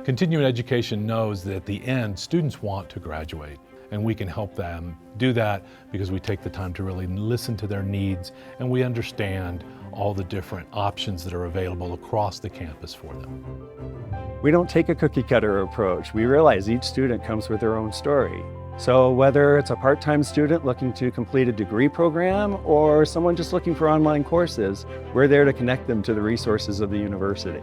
Continuing education knows that at the end, students want to graduate, and we can help them do that because we take the time to really listen to their needs and we understand all the different options that are available across the campus for them. We don't take a cookie cutter approach. We realize each student comes with their own story. So whether it's a part-time student looking to complete a degree program or someone just looking for online courses, we're there to connect them to the resources of the university.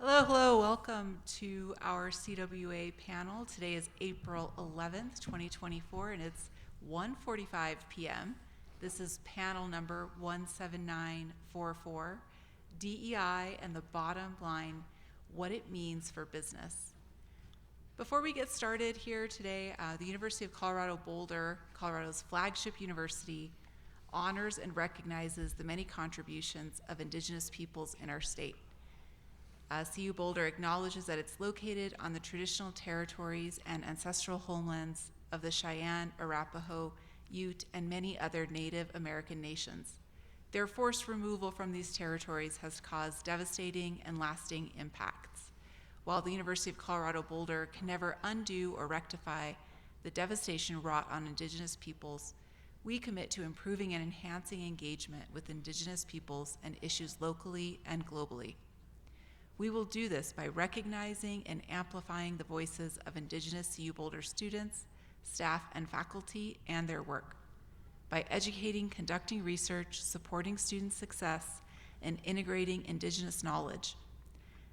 Hello, welcome to our CWA panel. Today is April 11th, 2024, and it's 1:45 p.m. This is panel number 17944, DEI and the Bottom Line, What It Means for Business. Before we get started here today, the University of Colorado Boulder, Colorado's flagship university, honors and recognizes the many contributions of Indigenous peoples in our state. CU Boulder acknowledges that it's located on the traditional territories and ancestral homelands of the Cheyenne, Arapaho, Ute, and many other Native American nations. Their forced removal from these territories has caused devastating and lasting impacts. While the University of Colorado Boulder can never undo or rectify the devastation wrought on Indigenous peoples, we commit to improving and enhancing engagement with Indigenous peoples and issues locally and globally. We will do this by recognizing and amplifying the voices of Indigenous CU Boulder students, staff, and faculty and their work, by educating, conducting research, supporting student success, and integrating Indigenous knowledge,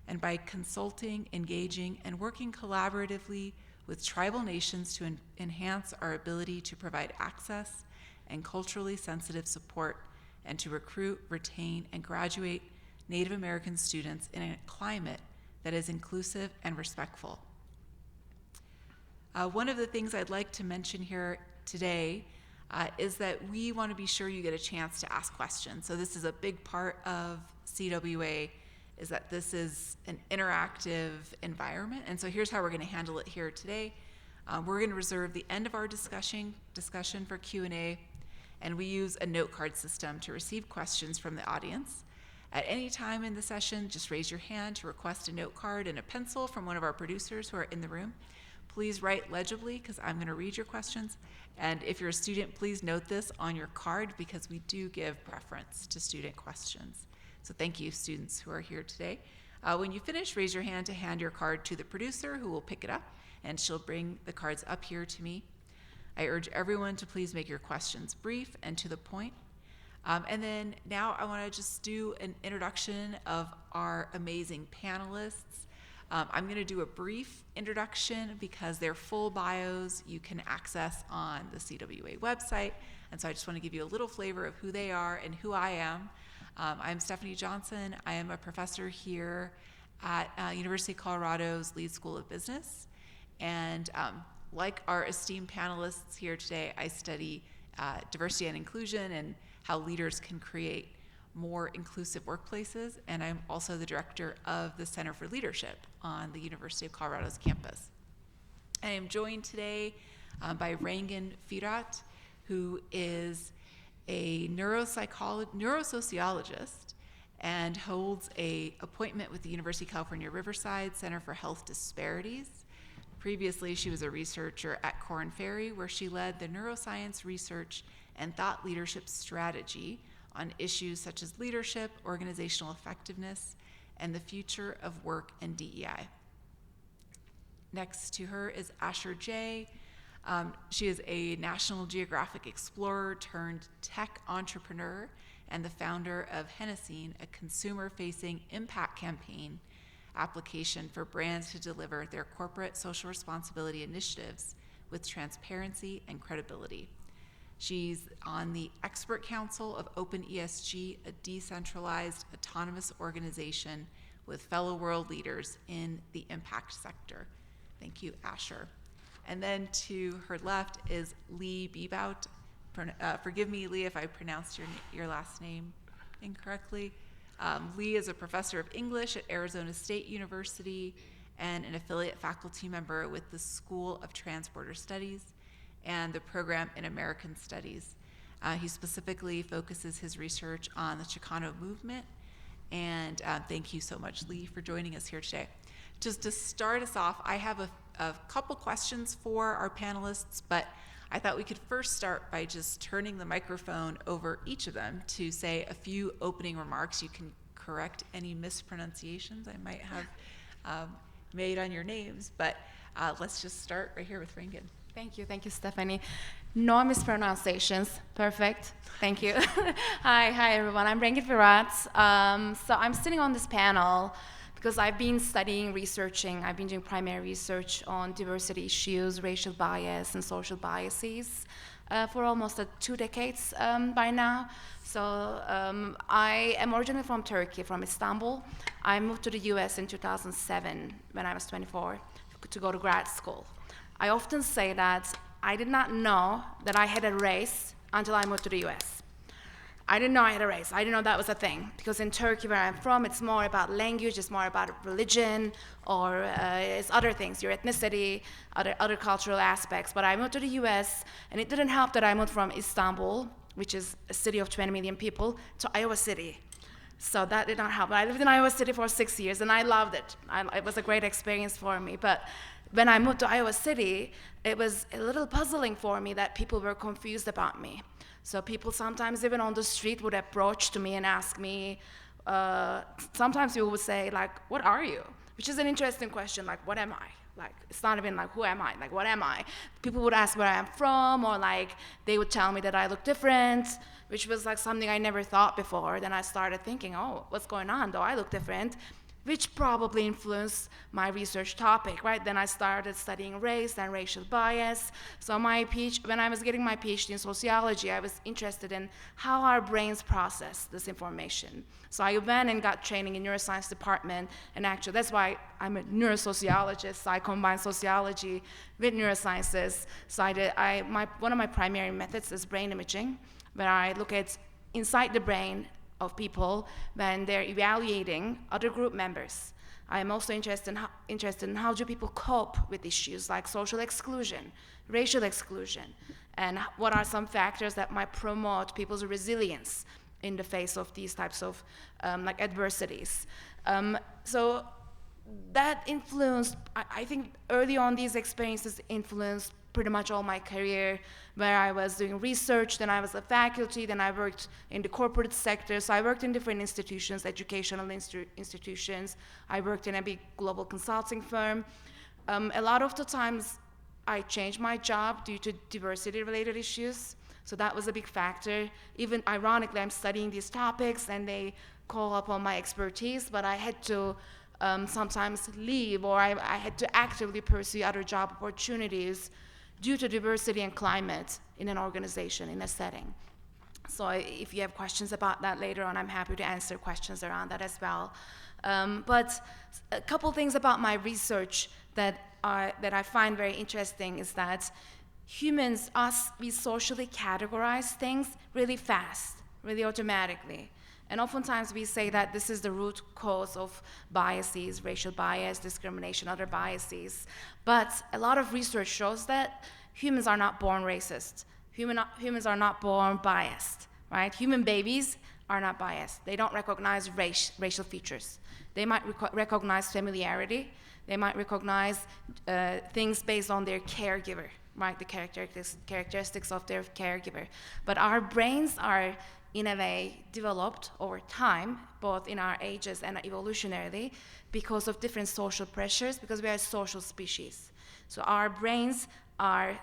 and by consulting, engaging, and working collaboratively with tribal nations to enhance our ability to provide access and culturally sensitive support, and to recruit, retain, and graduate Native American students in a climate that is inclusive and respectful. One of the things I'd like to mention here today is that we want to be sure you get a chance to ask questions. So this is a big part of CWA, is that this is an interactive environment. And so here's how we're going to handle it here today. We're going to reserve the end of our discussion for Q&A, and we use a note card system to receive questions from the audience. At any time in the session, just raise your hand to request a note card and a pencil from one of our producers who are in the room. Please write legibly because I'm going to read your questions. And if you're a student, please note this on your card because we do give preference to student questions. So thank you, students who are here today. When you finish, raise your hand to hand your card to the producer who will pick it up, and she'll bring the cards up here to me. I urge everyone to please make your questions brief and to the point. And then now I want to just do an introduction of our amazing panelists. I'm going to do a brief introduction because their full bios you can access on the CWA website. And so I just want to give you a little flavor of who they are and who I am. I'm Stefanie Johnson. I am a professor here at University of Colorado's Leeds School of Business. And like our esteemed panelists here today, I study diversity and inclusion and how leaders can create more inclusive workplaces, and I'm also the director of the Center for Leadership on the University of Colorado's campus. I am joined today by Rengin Firat, who is a neurosociologist and holds an appointment with the University of California, Riverside Center for Health Disparities. Previously, she was a researcher at Korn Ferry, where she led the neuroscience research and thought leadership strategy on issues such as leadership, organizational effectiveness, and the future of work and DEI. Next to her is Asher J. She is a National Geographic explorer turned tech entrepreneur and the founder of Hennessy, a consumer-facing impact campaign application for brands to deliver their corporate social responsibility initiatives with transparency and credibility. She's on the Expert Council of OpenESG, a decentralized autonomous organization with fellow world leaders in the impact sector. Thank you, Asher. And then to her left is Lee Bebout. Forgive me, Lee, if I pronounced your last name incorrectly. Lee is a professor of English at Arizona State University and an affiliate faculty member with the School of Transborder Studies. and the program in American Studies. He specifically focuses his research on the Chicano movement. And thank you so much, Lee, for joining us here today. Just to start us off, I have a couple questions for our panelists, but I thought we could first start by just turning the microphone over each of them to say a few opening remarks. You can correct any mispronunciations I might have made on your names, but let's just start right here with Rengin. Thank you, Stefanie. No mispronunciations, perfect, thank you. Hi everyone, I'm Rengin Firat. So I'm sitting on this panel because I've been researching, I've been doing primary research on diversity issues, racial bias, and social biases for almost 2 decades by now. So I am originally from Turkey, from Istanbul. I moved to the US in 2007 when I was 24 to go to grad school. I often say that I did not know that I had a race until I moved to the US. I didn't know I had a race. I didn't know that was a thing. Because in Turkey, where I'm from, it's more about language, it's more about religion, or it's other things, your ethnicity, other cultural aspects. But I moved to the US, and it didn't help that I moved from Istanbul, which is a city of 20 million people, to Iowa City. So that did not help. I lived in Iowa City for 6 years, and I loved it. It was a great experience for me. But when I moved to Iowa City, it was a little puzzling for me that people were confused about me. So people sometimes even on the street would approach to me and ask me, sometimes people would say, like, what are you? Which is an interesting question, like, what am I? Like, it's not even like, who am I? Like, what am I? People would ask where I am from, or like, they would tell me that I look different, which was like something I never thought before. Then I started thinking, oh, what's going on? Do I look different? Which probably influenced my research topic, right? Then I started studying race and racial bias. So when I was getting my PhD in sociology, I was interested in how our brains process this information. So I went and got training in neuroscience department, and actually that's why I'm a neurosociologist. So I combine sociology with neurosciences. So one of my primary methods is brain imaging, where I look at inside the brain of people when they're evaluating other group members. I am also interested in how do people cope with issues like social exclusion, racial exclusion, and what are some factors that might promote people's resilience in the face of these types of like adversities. So that influenced, I think early on these experiences influenced pretty much all my career, where I was doing research, then I was a faculty, then I worked in the corporate sector. So I worked in different institutions, educational institutions. I worked in a big global consulting firm. A lot of the times I changed my job due to diversity-related issues. So that was a big factor. Even ironically, I'm studying these topics and they call upon my expertise, but I had to sometimes leave, or I had to actively pursue other job opportunities due to diversity and climate in an organization, in a setting. So if you have questions about that later on, I'm happy to answer questions around that as well. But a couple things about my research that I find very interesting is that humans, we socially categorize things really fast, really automatically. And oftentimes we say that this is the root cause of biases, racial bias, discrimination, other biases. But a lot of research shows that humans are not born racist. Humans are not born biased, right? Human babies are not biased. They don't recognize racial features. They might recognize familiarity. They might recognize things based on their caregiver, right? The characteristics of their caregiver. But our brains are, in a way, developed over time, both in our ages and evolutionarily, because of different social pressures, because we are a social species. So our brains are,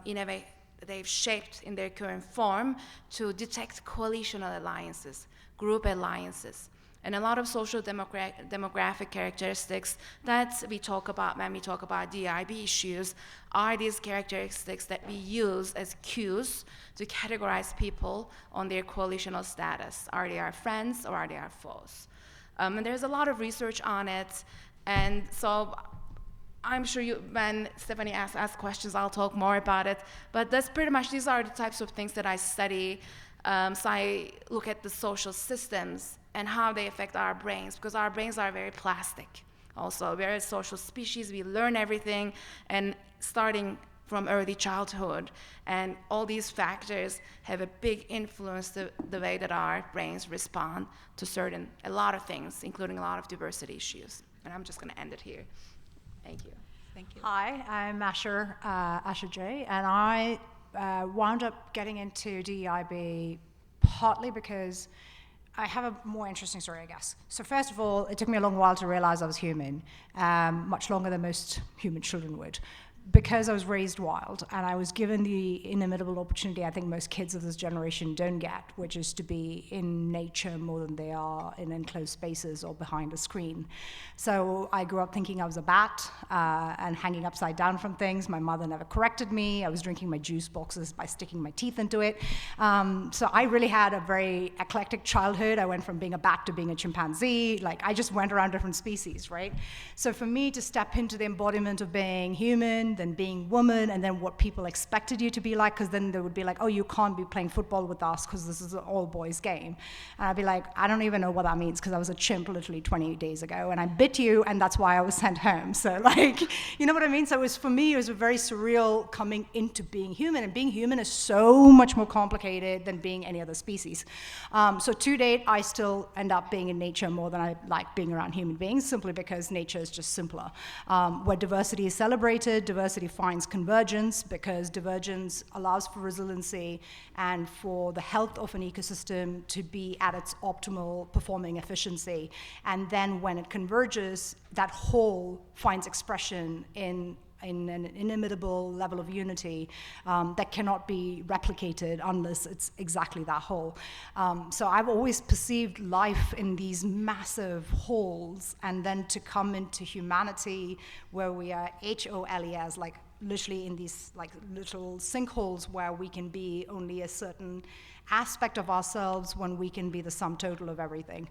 in a way, they've shaped in their current form to detect coalitional alliances, group alliances. And a lot of social demographic characteristics that we talk about when we talk about DEI issues are these characteristics that we use as cues to categorize people on their coalitional status. Are they our friends or are they our foes? And there's a lot of research on it. And so I'm sure when Stefanie asks questions, I'll talk more about it. But that's pretty much, these are the types of things that I study. So I look at the social systems and how they affect our brains, because our brains are very plastic. Also, we're a social species, we learn everything, and starting from early childhood. And all these factors have a big influence the way that our brains respond to a lot of things, including a lot of diversity issues. And I'm just going to end it here. Thank you. Thank you. Hi, I'm Asher J, and I wound up getting into DEIB partly because I have a more interesting story, I guess. So first of all, it took me a long while to realize I was human, much longer than most human children would, because I was raised wild and I was given the inimitable opportunity I think most kids of this generation don't get, which is to be in nature more than they are in enclosed spaces or behind a screen. So I grew up thinking I was a bat and hanging upside down from things. My mother never corrected me. I was drinking my juice boxes by sticking my teeth into it. So I really had a very eclectic childhood. I went from being a bat to being a chimpanzee. Like, I just went around different species, right? So for me to step into the embodiment of being human, then being woman, and then what people expected you to be like, because then they would be like, oh, you can't be playing football with us because this is an all-boys game. And I'd be like, I don't even know what that means, because I was a chimp literally 20 days ago, and I bit you, and that's why I was sent home. So, like, you know what I mean? So it was, for me, it was a very surreal coming into being human, and being human is so much more complicated than being any other species. So to date, I still end up being in nature more than I like being around human beings, simply because nature is just simpler. Where diversity is celebrated, diversity finds convergence, because divergence allows for resiliency and for the health of an ecosystem to be at its optimal performing efficiency. And then when it converges, that whole finds expression in an inimitable level of unity that cannot be replicated unless it's exactly that whole. So I've always perceived life in these massive wholes, and then to come into humanity where we are HOLES, like literally in these like little sinkholes where we can be only a certain aspect of ourselves when we can be the sum total of everything.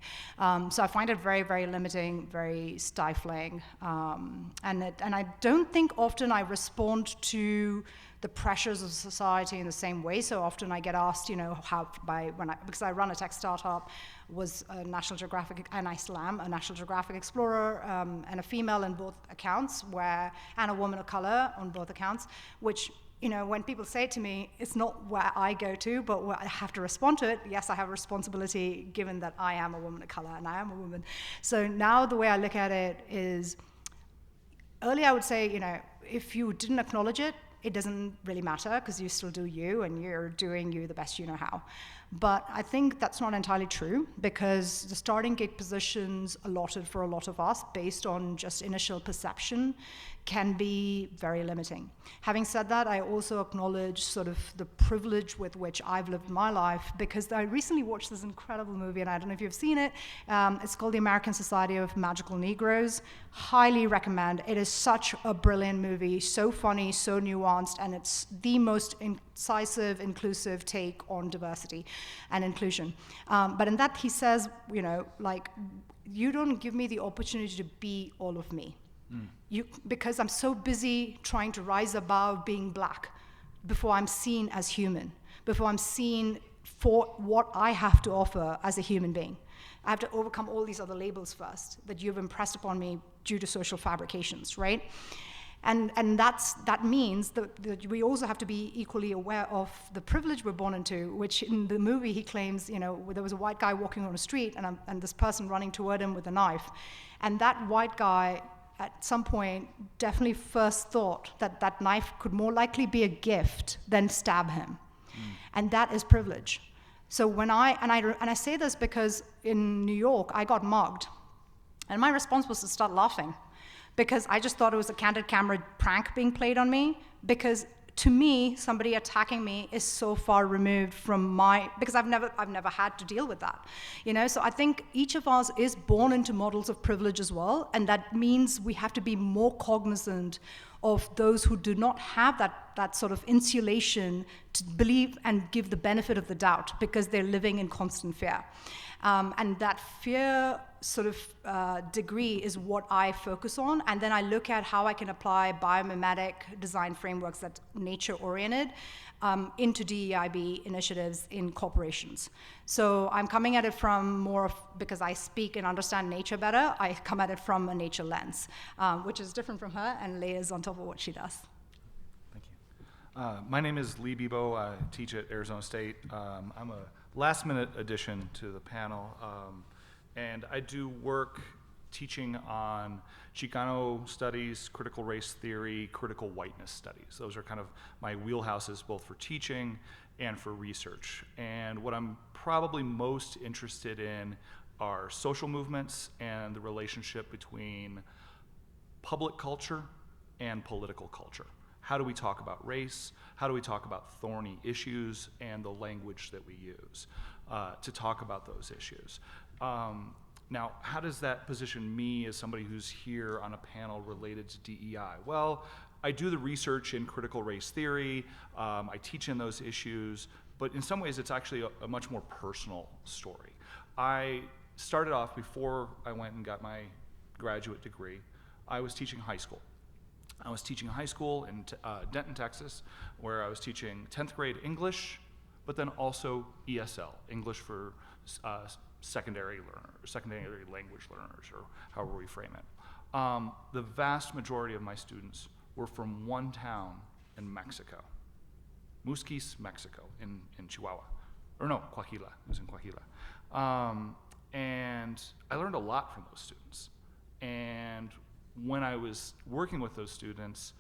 So I find it very, very limiting, very stifling. And I don't think often I respond to the pressures of society in the same way. So often I get asked, you know, because I run a tech startup, was a National Geographic, and I still am a National Geographic explorer, and a female in both accounts, and a woman of color on both accounts, which, you know, when people say to me, it's not where I go to, but where I have to respond to it. Yes, I have a responsibility given that I am a woman of color and I am a woman. So now the way I look at it is, earlier I would say, you know, if you didn't acknowledge it, it doesn't really matter, because you still do you, and you're doing you the best you know how. But I think that's not entirely true, because the starting gate positions allotted for a lot of us based on just initial perception can be very limiting. Having said that, I also acknowledge sort of the privilege with which I've lived my life, because I recently watched this incredible movie, and I don't know if you've seen it. It's called The American Society of Magical Negroes. Highly recommend. It is such a brilliant movie, so funny, so nuanced, and it's the most incisive, inclusive take on diversity and inclusion. But in that, he says, you know, like, you don't give me the opportunity to be all of me. Because I'm so busy trying to rise above being black before I'm seen as human, before I'm seen for what I have to offer as a human being. I have to overcome all these other labels first that you've impressed upon me due to social fabrications, right? And that means that we also have to be equally aware of the privilege we're born into, which in the movie he claims, you know, there was a white guy walking on a street and this person running toward him with a knife. And that white guy at some point definitely first thought that that knife could more likely be a gift than stab him. And that is privilege. So when I say this because in New York, I got mugged. And my response was to start laughing, because I just thought it was a candid camera prank being played on me, because to me, somebody attacking me is so far removed from because I've never had to deal with that, you know? So I think each of us is born into models of privilege as well, and that means we have to be more cognizant of those who do not have that sort of insulation to believe and give the benefit of the doubt, because they're living in constant fear. And that fear sort of degree is what I focus on, and then I look at how I can apply biomimetic design frameworks that nature-oriented into DEIB initiatives in corporations. So I'm coming at it from more of, because I speak and understand nature better, I come at it from a nature lens, which is different from her and layers on top of what she does. Thank you. My name is Lee Bebo. I teach at Arizona State. I'm a last-minute addition to the panel, and I do work teaching on Chicano studies, critical race theory, critical whiteness studies. Those are kind of my wheelhouses, both for teaching and for research. And what I'm probably most interested in are social movements and the relationship between public culture and political culture. How do we talk about race? How do we talk about thorny issues and the language that we use to talk about those issues? Now, how does that position me as somebody who's here on a panel related to DEI? Well, I do the research in critical race theory, I teach in those issues, but in some ways it's actually a much more personal story. I started off, before I went and got my graduate degree, I was teaching high school. I was teaching high school in Denton, Texas, where I was teaching 10th grade English, but then also ESL, English for secondary learners, secondary language learners, or however we frame it. The vast majority of my students were from one town in Mexico, Musquis, Mexico, in Chihuahua. Or no, Coahuila, it was in Coahuila. And I learned a lot from those students. And when I was working with those students,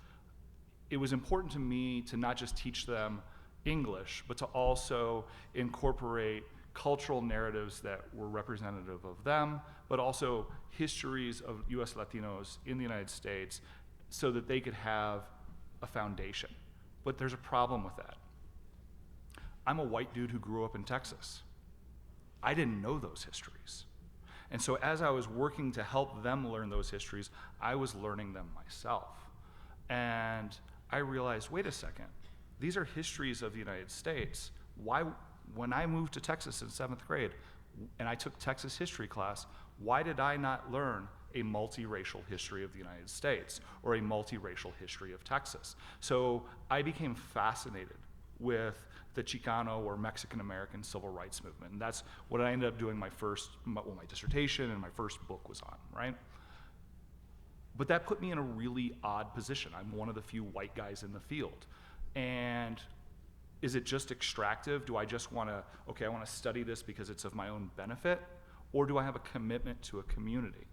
it was important to me to not just teach them English, but to also incorporate cultural narratives that were representative of them, but also histories of US Latinos in the United States so that they could have a foundation. But there's a problem with that. I'm a white dude who grew up in Texas. I didn't know those histories. And so as I was working to help them learn those histories, I was learning them myself. And I realized, wait a second, these are histories of the United States. Why, when I moved to Texas in 7th grade, and I took Texas history class, why did I not learn a multiracial history of the United States or a multiracial history of Texas? So I became fascinated with the Chicano or Mexican-American civil rights movement. And that's what I ended up doing my dissertation and my first book was on, right? But that put me in a really odd position. I'm one of the few white guys in the field. And is it just extractive? Do I just wanna, okay, I wanna study this because it's of my own benefit? Or do I have a commitment to a community?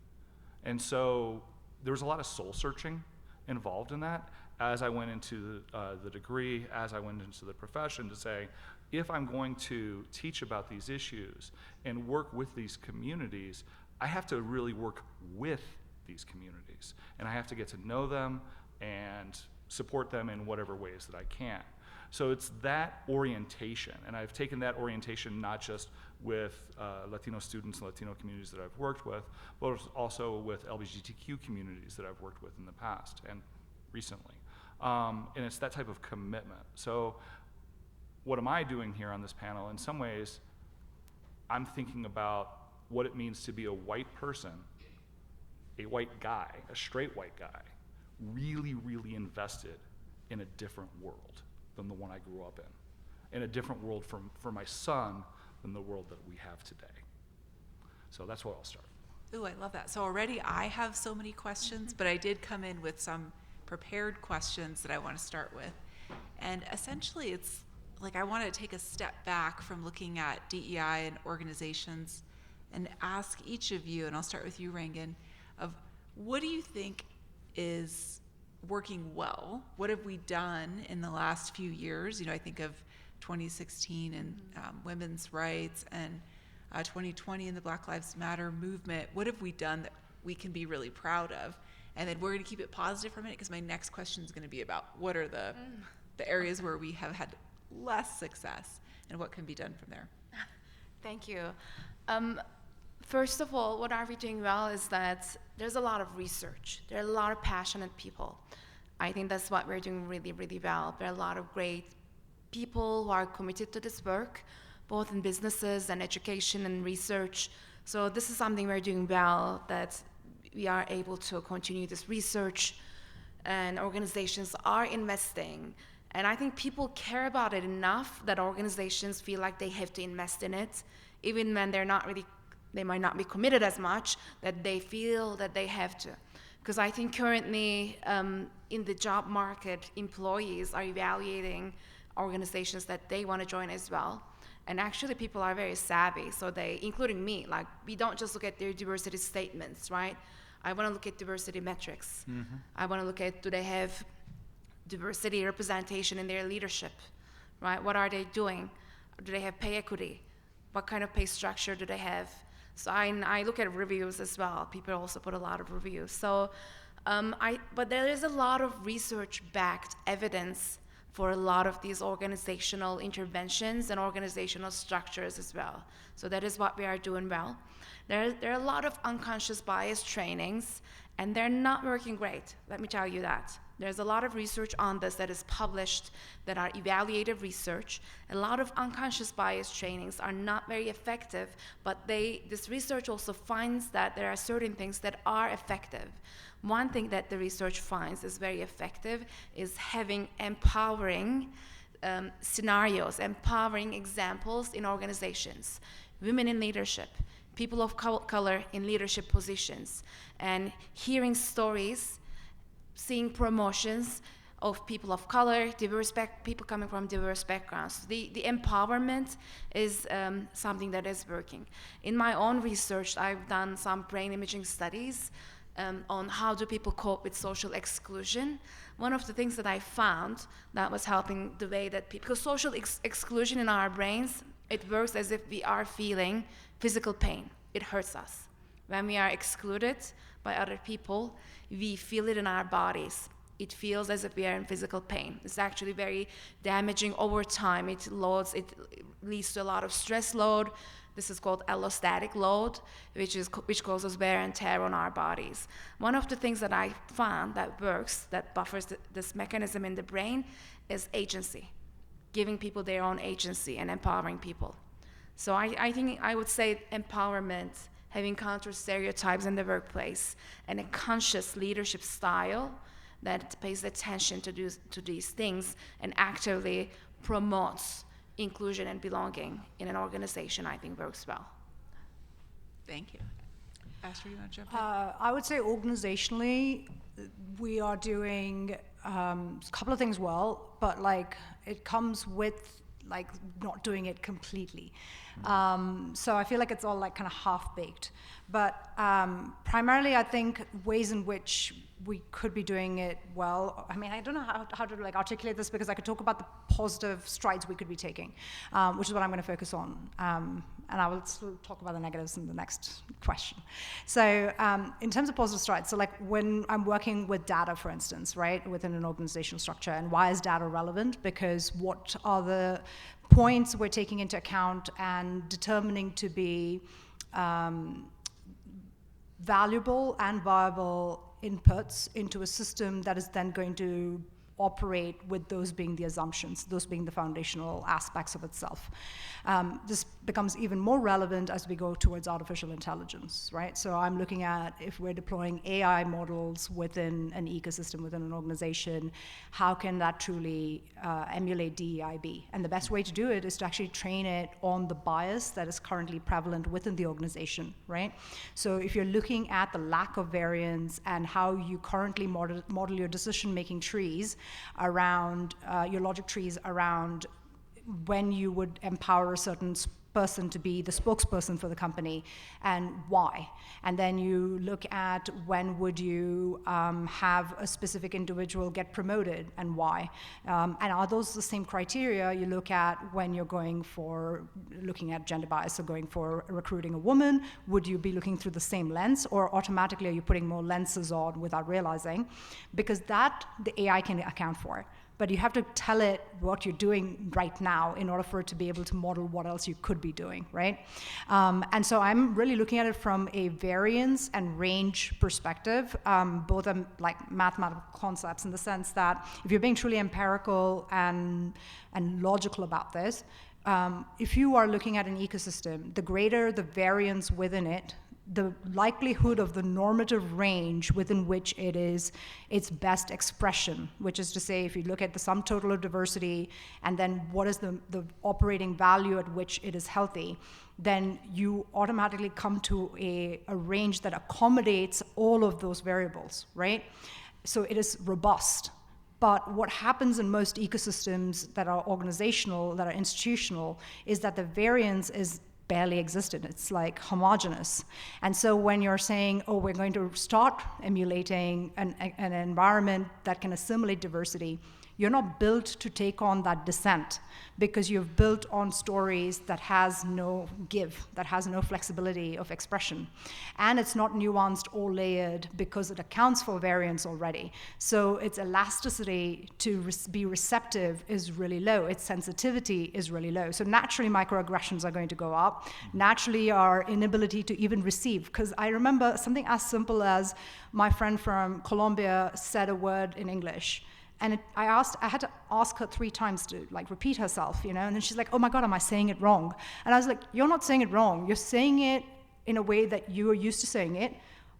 And so there was a lot of soul searching involved in that as I went into the degree, as I went into the profession, to say, if I'm going to teach about these issues and work with these communities, I have to really work with these communities. And I have to get to know them and support them in whatever ways that I can. So it's that orientation, and I've taken that orientation not just with Latino students and Latino communities that I've worked with, but also with LGBTQ communities that I've worked with in the past and recently. And it's that type of commitment. So what am I doing here on this panel? In some ways, I'm thinking about what it means to be a white person, a white guy, a straight white guy, really, really invested in a different world than the one I grew up in a different world for my son than the world that we have today. So that's where I'll start. Ooh, I love that. So already I have so many questions, but I did come in with some prepared questions that I want to start with. And essentially it's like I want to take a step back from looking at DEI and organizations and ask each of you, and I'll start with you, Rengin, of what do you think is working well? What have we done in the last few years? You know, I think of 2016 and women's rights and 2020 and the Black Lives Matter movement. What have we done that we can be really proud of? And then we're going to keep it positive for a minute because my next question is going to be about what are the areas where we have had less success and what can be done from there. Thank you. First of all, what are we doing well is that there's a lot of research. There are a lot of passionate people. I think that's what we're doing really, really well. There are a lot of great people who are committed to this work, both in businesses and education and research. So this is something we're doing well, that we are able to continue this research and organizations are investing. And I think people care about it enough that organizations feel like they have to invest in it, even when they might not be committed as much, that they feel that they have to. Because I think currently in the job market, employees are evaluating organizations that they want to join as well. And actually people are very savvy, so they, including me, like we don't just look at their diversity statements, right? I want to look at diversity metrics. I want to look at, do they have diversity representation in their leadership, right? What are they doing? Do they have pay equity? What kind of pay structure do they have? So I look at reviews as well. People also put a lot of reviews. So, but there is a lot of research-backed evidence for a lot of these organizational interventions and organizational structures as well. So that is what we are doing well. There are a lot of unconscious bias trainings, and they're not working great, let me tell you that. There's a lot of research on this that is published that are evaluative research. A lot of unconscious bias trainings are not very effective, but this research also finds that there are certain things that are effective. One thing that the research finds is very effective is having empowering scenarios, empowering examples in organizations. Women in leadership, people of color in leadership positions, and hearing stories, seeing promotions of people of color, people coming from diverse backgrounds. The empowerment is something that is working. In my own research, I've done some brain imaging studies on how do people cope with social exclusion. One of the things that I found that was helping the way that people, because social exclusion in our brains, it works as if we are feeling physical pain. It hurts us. When we are excluded by other people, we feel it in our bodies. It feels as if we are in physical pain. It's actually very damaging over time. It leads to a lot of stress load. This is called allostatic load, which causes wear and tear on our bodies. One of the things that I found that works, that buffers this mechanism in the brain, is agency, giving people their own agency and empowering people. So I think I would say empowerment, having counter stereotypes in the workplace, and a conscious leadership style that pays attention to these things and actively promotes inclusion and belonging in an organization, I think works well. Thank you. Esther, you want to jump in? I would say organizationally, we are doing a couple of things well, but like it comes with like not doing it completely. So I feel like it's all like kind of half-baked. But primarily, I think ways in which we could be doing it well. I mean, I don't know how to like articulate this, because I could talk about the positive strides we could be taking, which is what I'm going to focus on. And I will still talk about the negatives in the next question. So in terms of positive strides, so like when I'm working with data, for instance, right, within an organizational structure, and why is data relevant? Because what are the points we're taking into account and determining to be valuable and viable inputs into a system that is then going to operate with those being the assumptions, those being the foundational aspects of itself. This becomes even more relevant as we go towards artificial intelligence, right? So I'm looking at if we're deploying AI models within an ecosystem, within an organization, how can that truly emulate DEIB? And the best way to do it is to actually train it on the bias that is currently prevalent within the organization, right? So if you're looking at the lack of variance and how you currently model your decision-making trees around, your logic trees around when you would empower a certain person to be the spokesperson for the company and why. And then you look at when would you have a specific individual get promoted and why. And are those the same criteria you look at when you're looking at gender bias, so going for recruiting a woman? Would you be looking through the same lens, or automatically are you putting more lenses on without realizing? Because that the AI can account for. But you have to tell it what you're doing right now in order for it to be able to model what else you could be doing, right? And so I'm really looking at it from a variance and range perspective, both like mathematical concepts in the sense that if you're being truly empirical and logical about this, if you are looking at an ecosystem, the greater the variance within it, the likelihood of the normative range within which it is its best expression, which is to say, if you look at the sum total of diversity and then what is the operating value at which it is healthy, then you automatically come to a range that accommodates all of those variables, right? So it is robust. But what happens in most ecosystems that are organizational, that are institutional, is that the variance is barely existent. It's like homogeneous. And so when you're saying, oh, we're going to start emulating an environment that can assimilate diversity, you're not built to take on that dissent because you've built on stories that has no give, that has no flexibility of expression. And it's not nuanced or layered because it accounts for variance already. So its elasticity to be receptive is really low. Its sensitivity is really low. So naturally microaggressions are going to go up. Naturally our inability to even receive. Because I remember something as simple as my friend from Colombia said a word in English. And I had to ask her 3 times to like repeat herself, you know, and then she's like, oh my God, am I saying it wrong? And I was like, you're not saying it wrong. You're saying it in a way that you are used to saying it.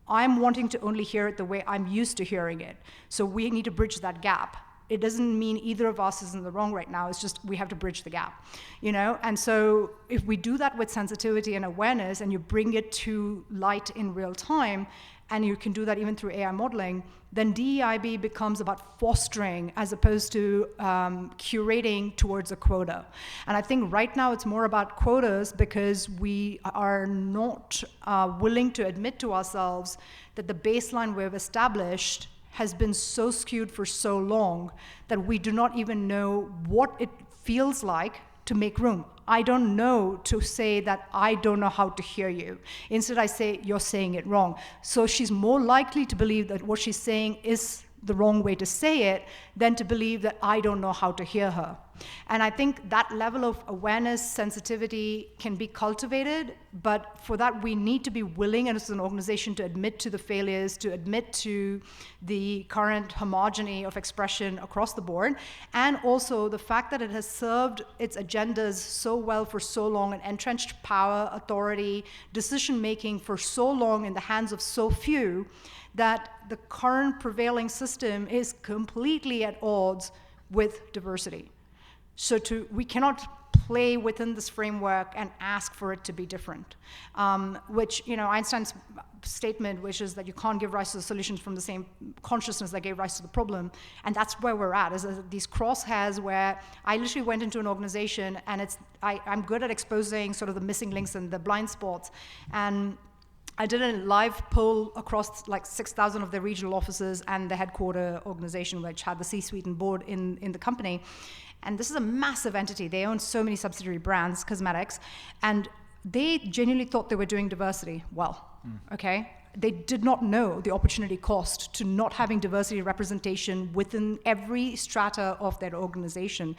I'm wanting to only hear it the way I'm used to hearing it. So we need to bridge that gap. It doesn't mean either of us is in the wrong right now. It's just we have to bridge the gap, you know? And so if we do that with sensitivity and awareness and you bring it to light in real time, and you can do that even through AI modeling, then DEIB becomes about fostering as opposed to curating towards a quota. And I think right now it's more about quotas because we are not willing to admit to ourselves that the baseline we've established has been so skewed for so long that we do not even know what it feels like to make room. I don't know to say that I don't know how to hear you. Instead, I say, you're saying it wrong. So she's more likely to believe that what she's saying is the wrong way to say it than to believe that I don't know how to hear her. And I think that level of awareness, sensitivity can be cultivated, but for that we need to be willing as an organization to admit to the failures, to admit to the current homogeny of expression across the board, and also the fact that it has served its agendas so well for so long and entrenched power, authority, decision-making for so long in the hands of so few, that the current prevailing system is completely at odds with diversity. So we cannot play within this framework and ask for it to be different, which, you know, Einstein's statement, which is that you can't give rise to the solutions from the same consciousness that gave rise to the problem, and that's where we're at, is these crosshairs where I literally went into an organization and I'm good at exposing sort of the missing links and the blind spots, and I did a live poll across like 6,000 of the regional offices and the headquarter organization, which had the C-suite and board in the company. And this is a massive entity. They own so many subsidiary brands, cosmetics, and they genuinely thought they were doing diversity well, okay? They did not know the opportunity cost to not having diversity representation within every strata of their organization,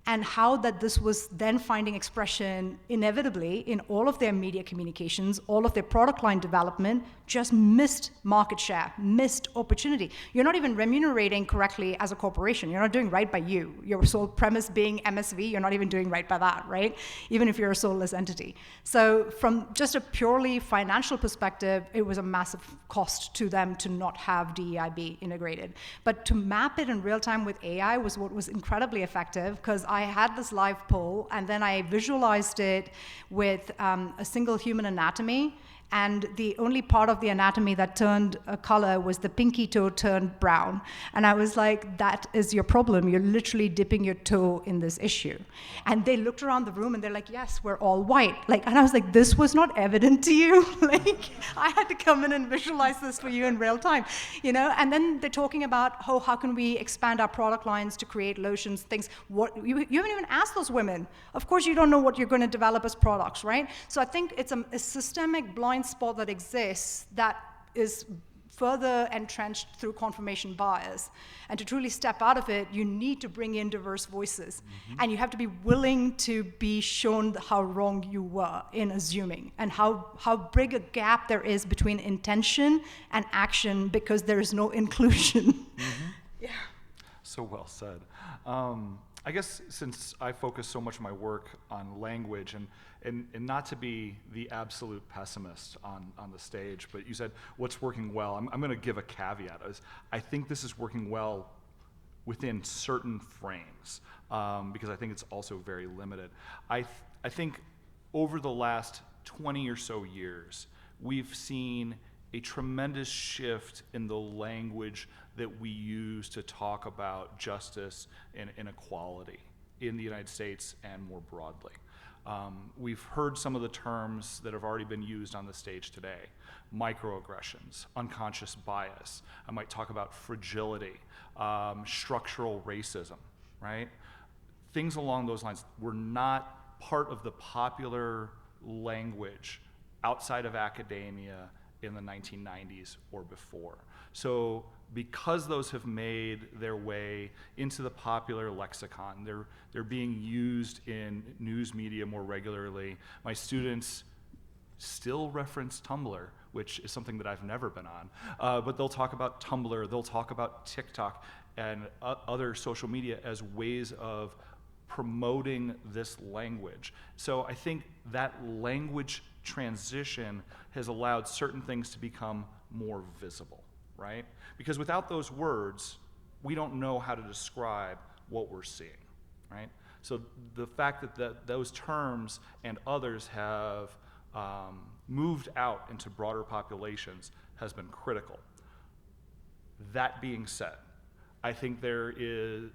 and how that this was then finding expression inevitably in all of their media communications, all of their product line development, just missed market share, missed opportunity. You're not even remunerating correctly as a corporation. You're not doing right by you. Your sole premise being MSV, you're not even doing right by that, right? Even if you're a soulless entity. So from just a purely financial perspective, it was a massive cost to them to not have DEIB integrated. But to map it in real time with AI was what was incredibly effective, because I had this live poll and then I visualized it with a single human anatomy, and the only part of the anatomy that turned a color was the pinky toe turned brown. And I was like, that is your problem. You're literally dipping your toe in this issue. And they looked around the room and they're like, yes, we're all white. Like, and I was like, this was not evident to you? Like, I had to come in and visualize this for you in real time, you know? And then they're talking about, oh, how can we expand our product lines to create lotions, things. What you haven't even asked those women. Of course, you don't know what you're going to develop as products, right? So I think it's a systemic blind spot that exists that is further entrenched through confirmation bias. And to truly step out of it, you need to bring in diverse voices. And you have to be willing to be shown how wrong you were in assuming, and how big a gap there is between intention and action because there is no inclusion. Yeah. So well said. I guess since I focus so much of my work on language, and not to be the absolute pessimist on the stage, but you said, what's working well? I'm going to give a caveat. I think this is working well within certain frames, because I think it's also very limited. I think over the last 20 or so years, we've seen a tremendous shift in the language that we use to talk about justice and inequality in the United States and more broadly. We've heard some of the terms that have already been used on the stage today: microaggressions, unconscious bias. I might talk about fragility, structural racism, right? Things along those lines were not part of the popular language outside of academia in the 1990s or before. So because those have made their way into the popular lexicon, they're being used in news media more regularly. My students still reference Tumblr, which is something that I've never been on, but they'll talk about Tumblr, they'll talk about TikTok and other social media as ways of promoting this language. So I think that language transition has allowed certain things to become more visible, right? Because without those words, we don't know how to describe what we're seeing, right? So the fact that those terms and others have moved out into broader populations has been critical. That being said, I think there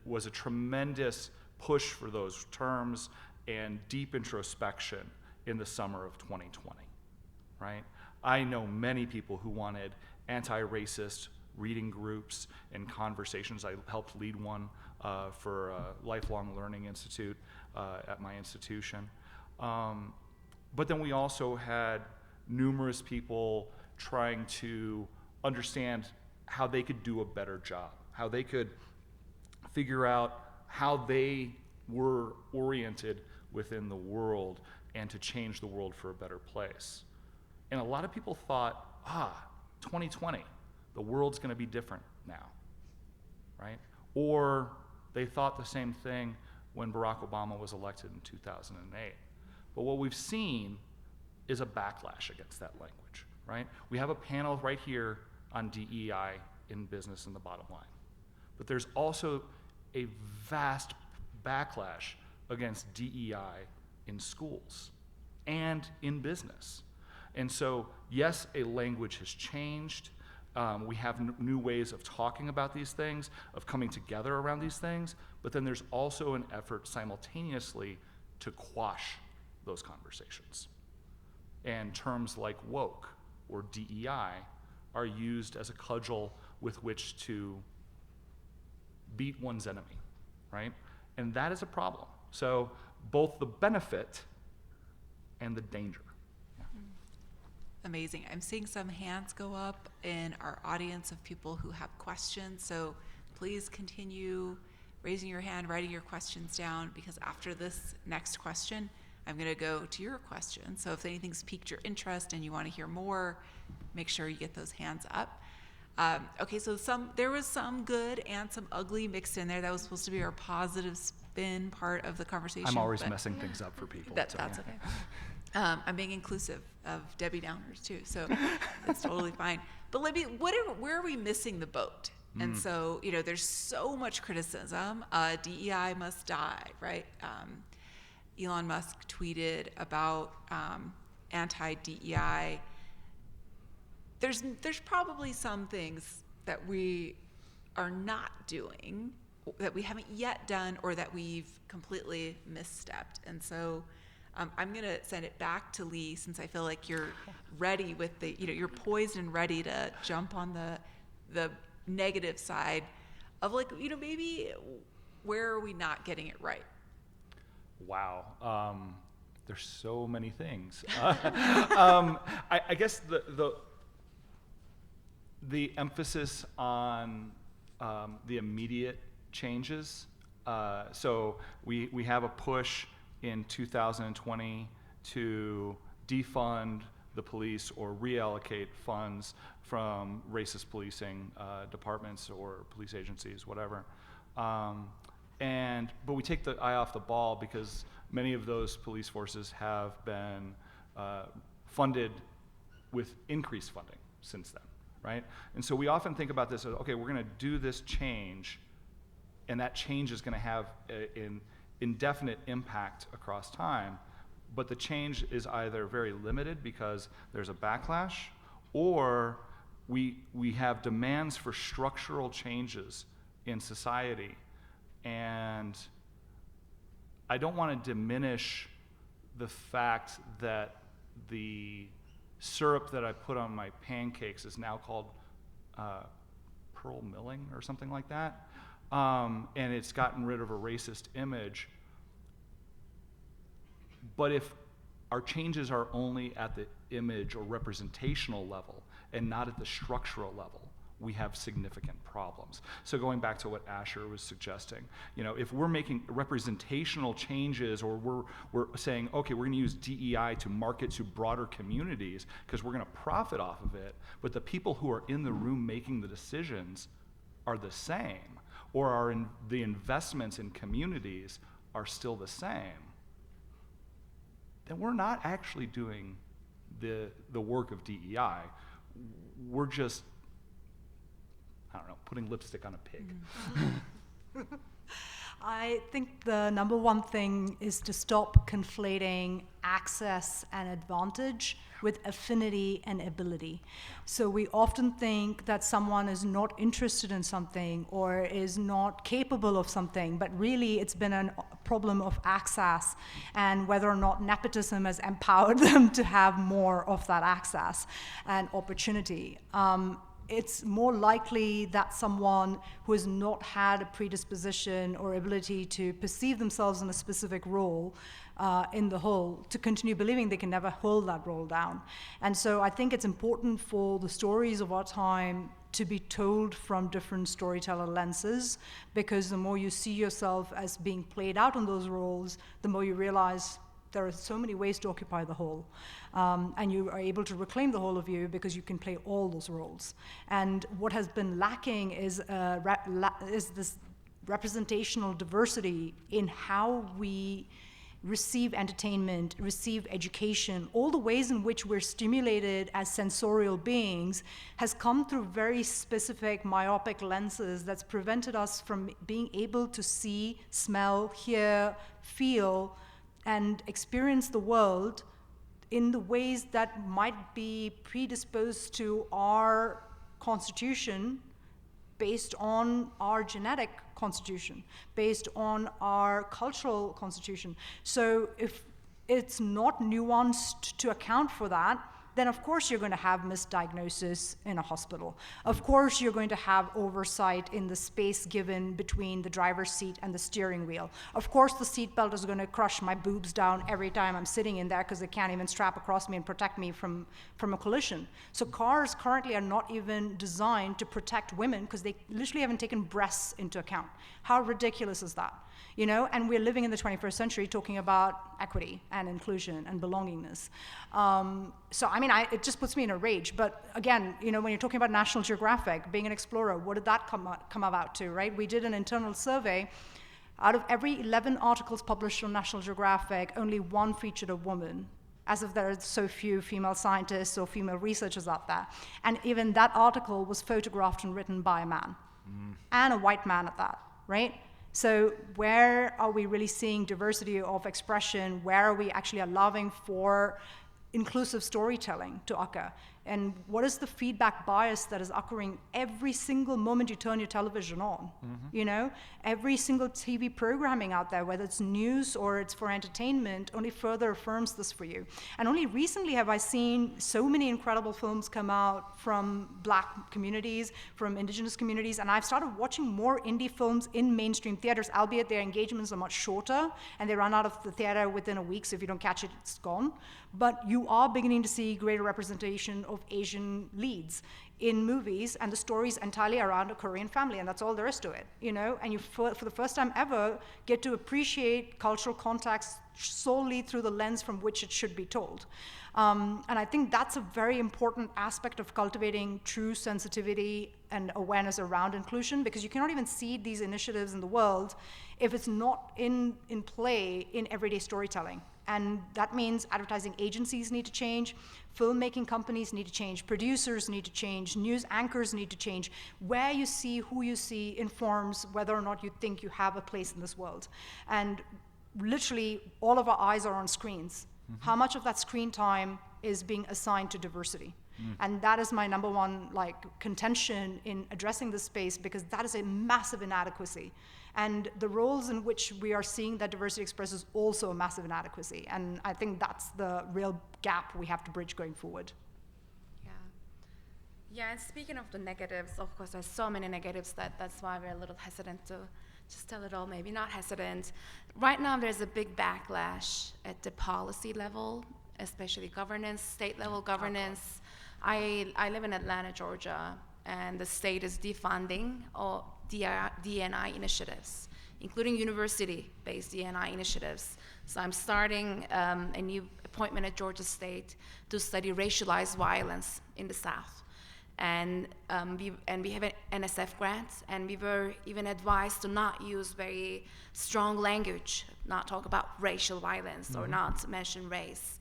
was a tremendous push for those terms and deep introspection in the summer of 2020, right? I know many people who wanted anti-racist reading groups and conversations. I helped lead one for a Lifelong Learning Institute at my institution. But then we also had numerous people trying to understand how they could do a better job, how they could figure out how they were oriented within the world and to change the world for a better place. And a lot of people thought, 2020, the world's going to be different now, right? Or they thought the same thing when Barack Obama was elected in 2008. But what we've seen is a backlash against that language, right? We have a panel right here on DEI in business in the bottom line. But there's also a vast backlash against DEI in schools and in business. And so, yes, a language has changed. We have new ways of talking about these things, of coming together around these things, but then there's also an effort simultaneously to quash those conversations. And terms like woke or DEI are used as a cudgel with which to beat one's enemy, right? And that is a problem. So both the benefit and the danger. Yeah. Amazing. I'm seeing some hands go up in our audience of people who have questions. So please continue raising your hand, writing your questions down, because after this next question, I'm going to go to your question. So if anything's piqued your interest and you want to hear more, make sure you get those hands up. Okay, so there was some good and some ugly mixed in there. That was supposed to be our positive spin part of the conversation. I'm always messing things up for people. That's okay. I'm being inclusive of Debbie Downers too, so it's totally fine. But Libby, where are we missing the boat? And so, there's so much criticism. DEI must die, right? Elon Musk tweeted about anti-DEI. There's probably some things that we are not doing, that we haven't yet done, or that we've completely misstepped. And so I'm going to send it back to Lee, since I feel like you're ready with you're poised and ready to jump on the negative side of maybe where are we not getting it right? Wow. There's so many things. I guess the emphasis on the immediate changes. So we have a push in 2020 to defund the police or reallocate funds from racist policing departments or police agencies, whatever. But we take the eye off the ball because many of those police forces have been funded with increased funding since then, right? And so we often think about this as, okay, we're going to do this change, and that change is going to have an indefinite impact across time, but the change is either very limited because there's a backlash, or we have demands for structural changes in society. And I don't want to diminish the fact that the syrup that I put on my pancakes is now called pearl milling or something like that. And it's gotten rid of a racist image. But if our changes are only at the image or representational level and not at the structural level, we have significant problems. So going back to what Asher was suggesting, if we're making representational changes, or we're saying, okay, we're going to use DEI to market to broader communities because we're going to profit off of it, but the people who are in the room making the decisions are the same, or the investments in communities are still the same, then we're not actually doing the work of DEI. We're just, I don't know, putting lipstick on a pig. I think the number one thing is to stop conflating access and advantage with affinity and ability. So we often think that someone is not interested in something or is not capable of something, but really it's been a problem of access and whether or not nepotism has empowered them to have more of that access and opportunity. It's more likely that someone who has not had a predisposition or ability to perceive themselves in a specific role in the whole to continue believing they can never hold that role down. And so I think it's important for the stories of our time to be told from different storyteller lenses, because the more you see yourself as being played out in those roles, the more you realize there are so many ways to occupy the whole. And you are able to reclaim the whole of you because you can play all those roles. And what has been lacking is this representational diversity in how we receive entertainment, receive education. All the ways in which we're stimulated as sensorial beings has come through very specific myopic lenses that's prevented us from being able to see, smell, hear, feel, and experience the world in the ways that might be predisposed to our constitution based on our genetic constitution, based on our cultural constitution. So if it's not nuanced to account for that, then of course you're going to have misdiagnosis in a hospital. Of course you're going to have oversight in the space given between the driver's seat and the steering wheel. Of course the seatbelt is going to crush my boobs down every time I'm sitting in there because they can't even strap across me and protect me from a collision. So cars currently are not even designed to protect women because they literally haven't taken breasts into account. How ridiculous is that? And we're living in the 21st century talking about equity and inclusion and belongingness. So, it just puts me in a rage. But again, when you're talking about National Geographic, being an explorer, what did that come about to, right? We did an internal survey. Out of every 11 articles published on National Geographic, only one featured a woman, as if there are so few female scientists or female researchers out there. And even that article was photographed and written by a man, and a white man at that, right? So where are we really seeing diversity of expression? Where are we actually allowing for inclusive storytelling to occur? And what is the feedback bias that is occurring every single moment you turn your television on? Every single TV programming out there, whether it's news or it's for entertainment, only further affirms this for you. And only recently have I seen so many incredible films come out from Black communities, from indigenous communities, and I've started watching more indie films in mainstream theaters, albeit their engagements are much shorter, and they run out of the theater within a week, so if you don't catch it, it's gone. But you are beginning to see greater representation of of Asian leads in movies, and the story's entirely around a Korean family, and that's all there is to it, you know? And you, for the first time ever, get to appreciate cultural context solely through the lens from which it should be told. And I think that's a very important aspect of cultivating true sensitivity and awareness around inclusion, because you cannot even see these initiatives in the world if it's not in play in everyday storytelling. And that means advertising agencies need to change, filmmaking companies need to change, producers need to change, news anchors need to change. Where you see, who you see informs whether or not you think you have a place in this world. And literally, all of our eyes are on screens. Mm-hmm. How much of that screen time is being assigned to diversity? And that is my number one contention in addressing this space, because that is a massive inadequacy. And the roles in which we are seeing that diversity expressed is also a massive inadequacy. And I think that's the real gap we have to bridge going forward. Yeah, and speaking of the negatives, of course, there's so many negatives that's why we're a little hesitant to just tell it all, maybe not hesitant. Right now, there's a big backlash at the policy level, especially governance, state level governance. I live in Atlanta, Georgia, and the state is defunding all DEI initiatives, including university-based DEI initiatives. So I'm starting a new appointment at Georgia State to study racialized violence in the South. And we have an NSF grant, and we were even advised to not use very strong language, not talk about racial violence or not mention race.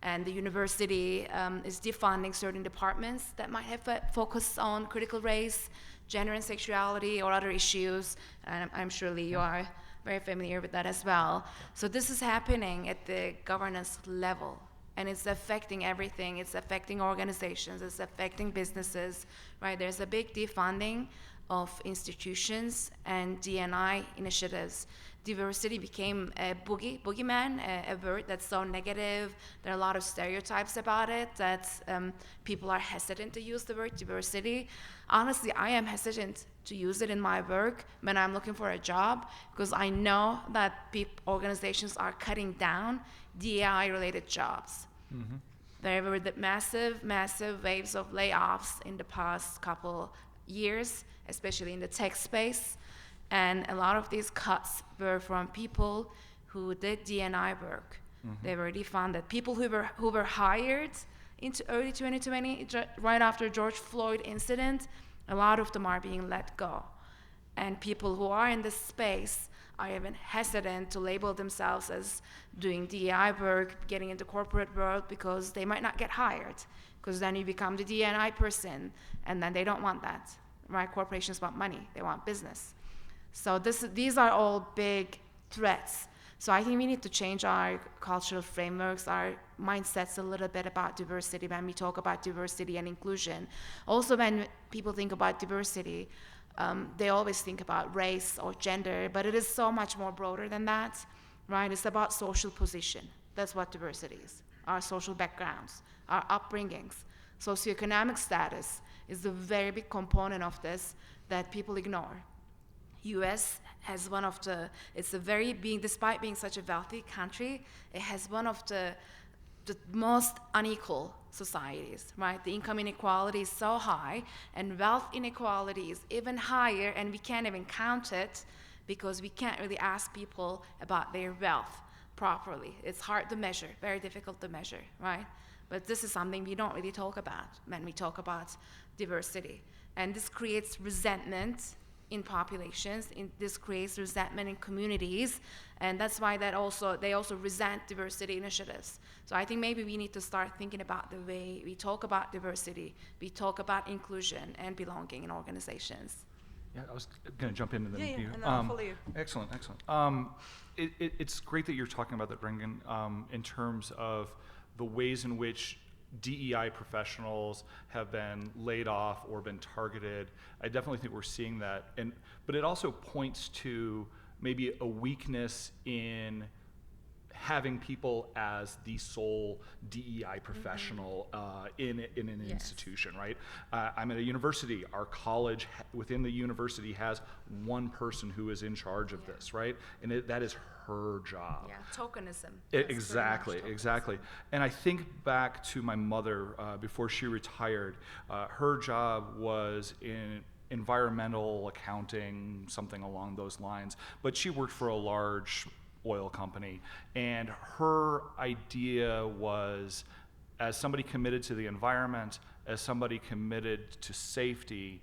And the university is defunding certain departments that might have focused on critical race, gender and sexuality, or other issues. And I'm sure, Lee, you are very familiar with that as well. So this is happening at the governance level, and it's affecting everything. It's affecting organizations, it's affecting businesses, right? There's a big defunding of institutions and D&I initiatives. Diversity became a boogeyman, a word that's so negative. There are a lot of stereotypes about it that people are hesitant to use the word diversity. Honestly, I am hesitant to use it in my work when I'm looking for a job, because I know that organizations are cutting down DEI-related jobs. Mm-hmm. There were the massive waves of layoffs in the past couple years, especially in the tech space. And a lot of these cuts were from people who did D&I work. Mm-hmm. They were defunded. People who were hired into early 2020, right after George Floyd incident, a lot of them are being let go. And people who are in this space are even hesitant to label themselves as doing DEI work, getting into corporate world, because they might not get hired, because then you become the D&I person, and then they don't want that, right? Corporations want money, they want business. So these are all big threats. So I think we need to change our cultural frameworks, our mindsets a little bit about diversity when we talk about diversity and inclusion. Also, when people think about diversity, they always think about race or gender, but it is so much more broader than that, right? It's about social position. That's what diversity is. Our social backgrounds, our upbringings, socioeconomic status is a very big component of this that people ignore. U.S. has one of the, despite being such a wealthy country, it has one of the most unequal societies, right? The income inequality is so high, and wealth inequality is even higher, and we can't even count it because we can't really ask people about their wealth properly. It's hard to measure, very difficult to measure, right? But this is something we don't really talk about when we talk about diversity. And this creates resentment in populations, this creates resentment in communities, and that's why they also resent diversity initiatives. So I think maybe we need to start thinking about the way we talk about diversity, we talk about inclusion and belonging in organizations. Yeah, I was going to jump in and then you. And then I'll follow you. Excellent. It's great that you're talking about that, Rengin, in terms of the ways in which DEI professionals have been laid off or been targeted. I definitely think we're seeing that, but it also points to maybe a weakness in having people as the sole DEI professional in an institution, right? I'm at a university. Our college within the university has one person who is in charge of this, right? And that is her job. Yeah, tokenism. Exactly. And I think back to my mother before she retired. Her job was in environmental accounting, something along those lines. But she worked for a large oil company, and her idea was, as somebody committed to the environment, as somebody committed to safety,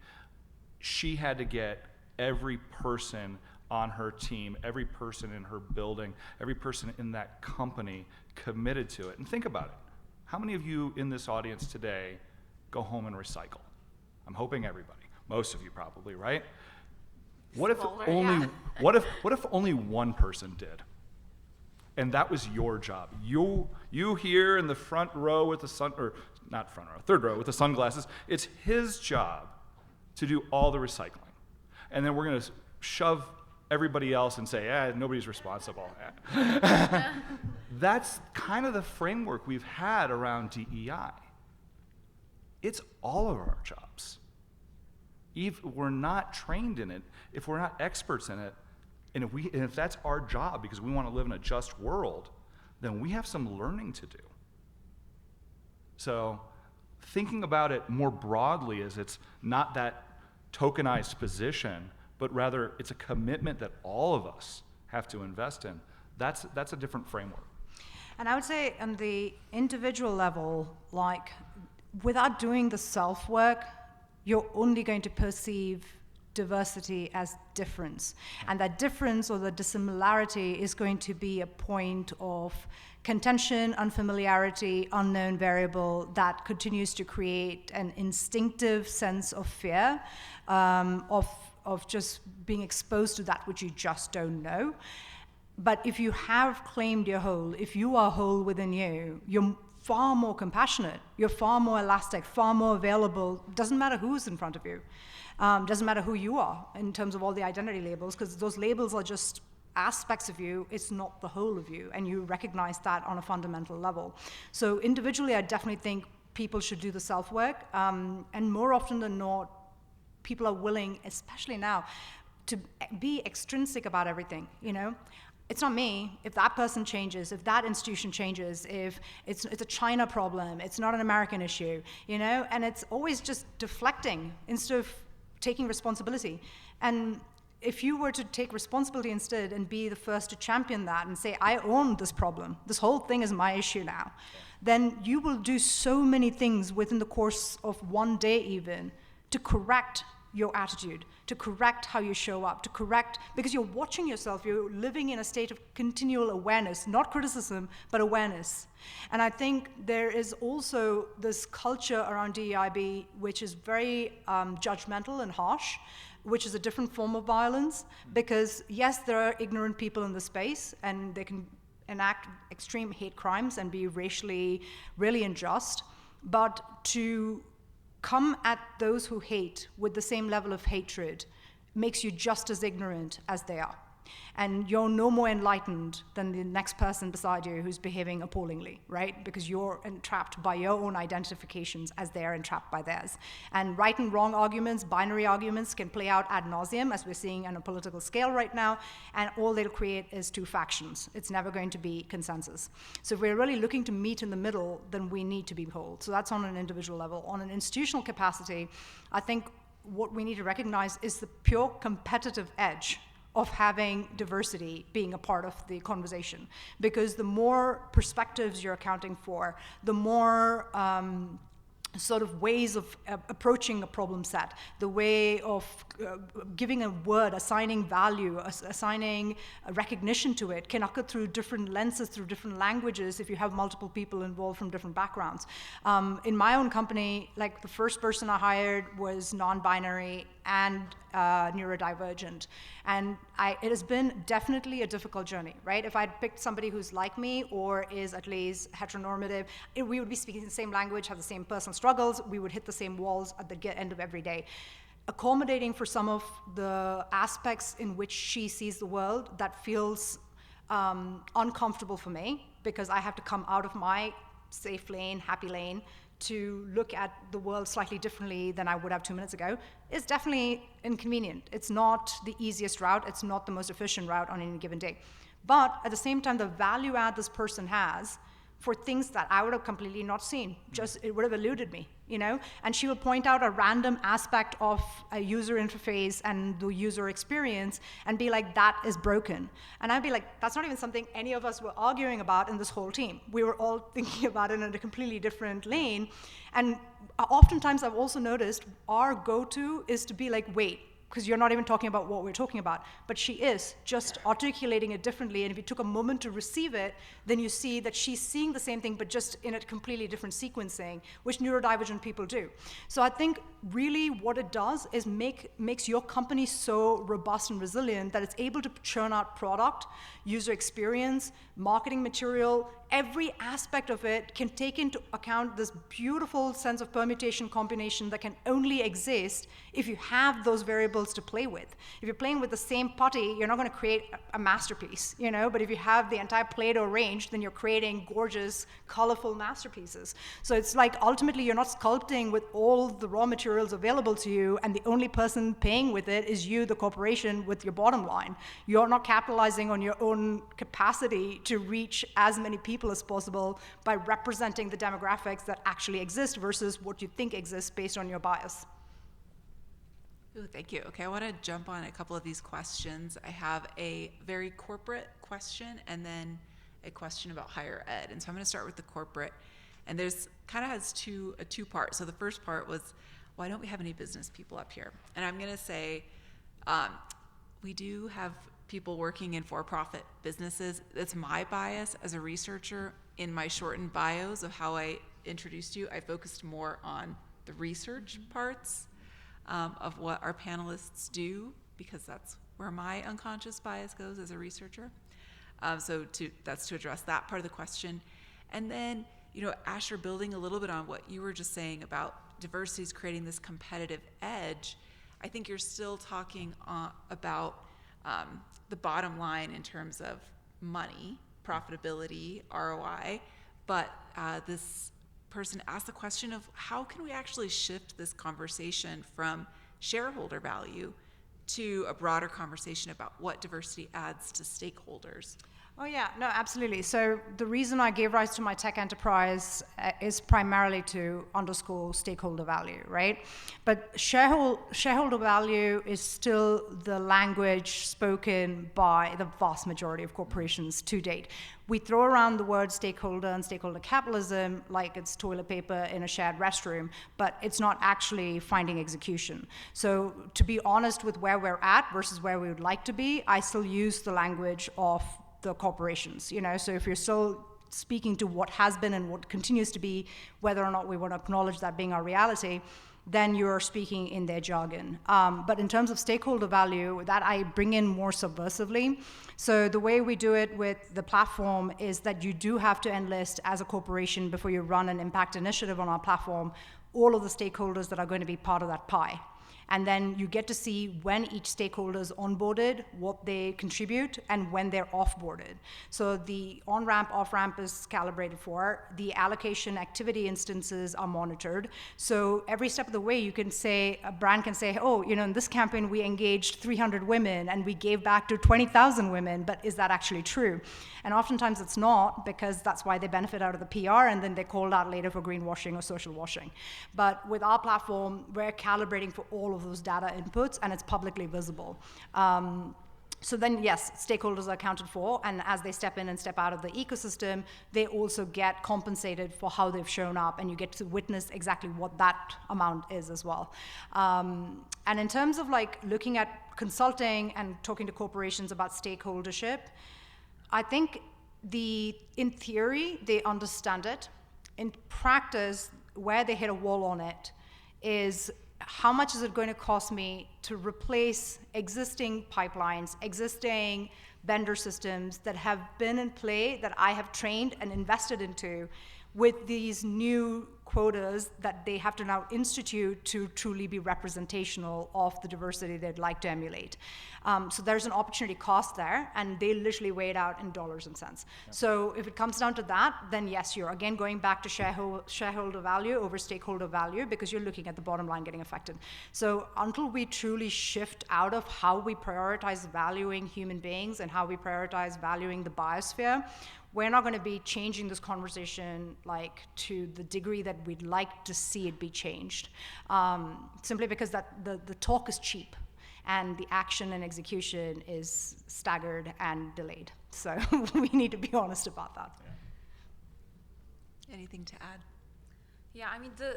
she had to get every person on her team, every person in her building, every person in that company committed to it. And think about it. How many of you in this audience today go home and recycle? I'm hoping everybody. Most of you probably, right? What if only one person did? And that was your job. You here in the front row with the third row with the sunglasses, it's his job to do all the recycling. And then we're going to shove everybody else and say, nobody's responsible. That's kind of the framework we've had around DEI. It's all of our jobs. If we're not trained in it, if we're not experts in it, and if that's our job because we want to live in a just world, then we have some learning to do. So thinking about it more broadly as it's not that tokenized position, but rather it's a commitment that all of us have to invest in, that's a different framework. And I would say on the individual level, like without doing the self-work, you're only going to perceive diversity as difference. And that difference or the dissimilarity is going to be a point of contention, unfamiliarity, unknown variable that continues to create an instinctive sense of fear, of just being exposed to that which you just don't know. But if you have claimed your whole, if you are whole within you, you're far more compassionate, you're far more elastic, far more available. Doesn't matter who's in front of you. Doesn't matter who you are in terms of all the identity labels, because those labels are just aspects of you, it's not the whole of you, and you recognize that on a fundamental level. So individually, I definitely think people should do the self-work, and more often than not, people are willing, especially now, to be extrinsic about everything, you know? It's not me. If that person changes, if that institution changes, if it's a China problem, it's not an American issue, you know? And it's always just deflecting instead of taking responsibility. And if you were to take responsibility instead and be the first to champion that and say, I own this problem, this whole thing is my issue now, then you will do so many things within the course of one day even to correct your attitude, to correct how you show up, to correct, because you're watching yourself, you're living in a state of continual awareness, not criticism, but awareness. And I think there is also this culture around DEIB which is very judgmental and harsh, which is a different form of violence, because yes, there are ignorant people in the space, and they can enact extreme hate crimes and be racially really unjust, but to come at those who hate with the same level of hatred makes you just as ignorant as they are. And you're no more enlightened than the next person beside you who's behaving appallingly, right? Because you're entrapped by your own identifications as they're entrapped by theirs. And right and wrong arguments, binary arguments can play out ad nauseum, as we're seeing on a political scale right now, and all they'll create is two factions. It's never going to be consensus. So if we're really looking to meet in the middle, then we need to be whole. So that's on an individual level. On an institutional capacity, I think what we need to recognize is the pure competitive edge of having diversity being a part of the conversation. Because the more perspectives you're accounting for, the more sort of ways of approaching a problem set, the way of giving a word, assigning value, assigning a recognition to it can occur through different lenses, through different languages if you have multiple people involved from different backgrounds. In my own company, like the first person I hired was non-binary and neurodivergent. And it has been definitely a difficult journey, right? If I'd picked somebody who's like me or is at least heteronormative, we would be speaking the same language, have the same personal struggles, we would hit the same walls at the end of every day. Accommodating for some of the aspects in which she sees the world, that feels uncomfortable for me, because I have to come out of my safe lane, happy lane, to look at the world slightly differently than I would have 2 minutes ago, is definitely inconvenient. It's not the easiest route, it's not the most efficient route on any given day. But at the same time, the value add this person has for things that I would have completely not seen, just it would have eluded me, you know? And she will point out a random aspect of a user interface and the user experience and be like, that is broken. And I'd be like, that's not even something any of us were arguing about in this whole team. We were all thinking about it in a completely different lane. And oftentimes I've also noticed our go-to is to be like, wait, because you're not even talking about what we're talking about. But she is just articulating it differently, and if you took a moment to receive it, then you see that she's seeing the same thing, but just in a completely different sequencing, which neurodivergent people do. So I think really what it does is makes your company so robust and resilient that it's able to churn out product, user experience, marketing material, every aspect of it can take into account this beautiful sense of permutation combination that can only exist if you have those variables to play with. If you're playing with the same putty, you're not going to create a masterpiece, you know, but if you have the entire Play-Doh range, then you're creating gorgeous, colorful masterpieces. So it's like ultimately you're not sculpting with all the raw materials available to you, and the only person paying with it is you, the corporation, with your bottom line. You're not capitalizing on your own capacity to reach as many people as possible by representing the demographics that actually exist versus what you think exists based on your bias. Ooh, thank you. Okay, I want to jump on a couple of these questions. I have a very corporate question and then a question about higher ed. And so I'm going to start with the corporate. And there's kind of has a two-part. So the first part was, why don't we have any business people up here? And I'm going to say, we do have people working in for-profit businesses. That's my bias as a researcher. In my shortened bios of how I introduced you, I focused more on the research parts of what our panelists do, because that's where my unconscious bias goes as a researcher. So that's to address that part of the question. And then, you know, Asher, building a little bit on what you were just saying about diversity is creating this competitive edge, I think you're still talking about the bottom line in terms of money, profitability, ROI, but this person asked the question of how can we actually shift this conversation from shareholder value to a broader conversation about what diversity adds to stakeholders? Oh yeah, no, absolutely. So the reason I gave rise to my tech enterprise is primarily to underscore stakeholder value, right? But shareholder value is still the language spoken by the vast majority of corporations to date. We throw around the word stakeholder and stakeholder capitalism like it's toilet paper in a shared restroom, but it's not actually finding execution. So to be honest with where we're at versus where we would like to be, I still use the language of the corporations, you know, so if you're still speaking to what has been and what continues to be, whether or not we want to acknowledge that being our reality, then you're speaking in their jargon. But in terms of stakeholder value, that I bring in more subversively. So the way we do it with the platform is that you do have to enlist as a corporation before you run an impact initiative on our platform, all of the stakeholders that are going to be part of that pie. And then you get to see when each stakeholder is onboarded, what they contribute, and when they're offboarded. So the on-ramp, off-ramp is calibrated for. The allocation activity instances are monitored. So every step of the way, you can say, a brand can say, oh, you know, in this campaign, we engaged 300 women, and we gave back to 20,000 women, but is that actually true? And oftentimes it's not, because that's why they benefit out of the PR, and then they're called out later for greenwashing or social washing. But with our platform, we're calibrating for all of those data inputs, and it's publicly visible. So then, yes, stakeholders are accounted for, and as they step in and step out of the ecosystem, they also get compensated for how they've shown up, and you get to witness exactly what that amount is as well. And in terms of like looking at consulting and talking to corporations about stakeholdership, I think in theory, they understand it. In practice, where they hit a wall on it is, how much is it going to cost me to replace existing pipelines, existing vendor systems that have been in play, that I have trained and invested into, with these new quotas that they have to now institute to truly be representational of the diversity they'd like to emulate. So there's an opportunity cost there, and they literally weigh it out in dollars and cents. Yeah. So if it comes down to that, then yes, you're again going back to shareholder value over stakeholder value, because you're looking at the bottom line getting affected. So until we truly shift out of how we prioritize valuing human beings and how we prioritize valuing the biosphere, we're not going to be changing this conversation like to the degree that we'd like to see it be changed, simply because that the talk is cheap and the action and execution is staggered and delayed. So we need to be honest about that. Yeah. Anything to add? Yeah, I mean, the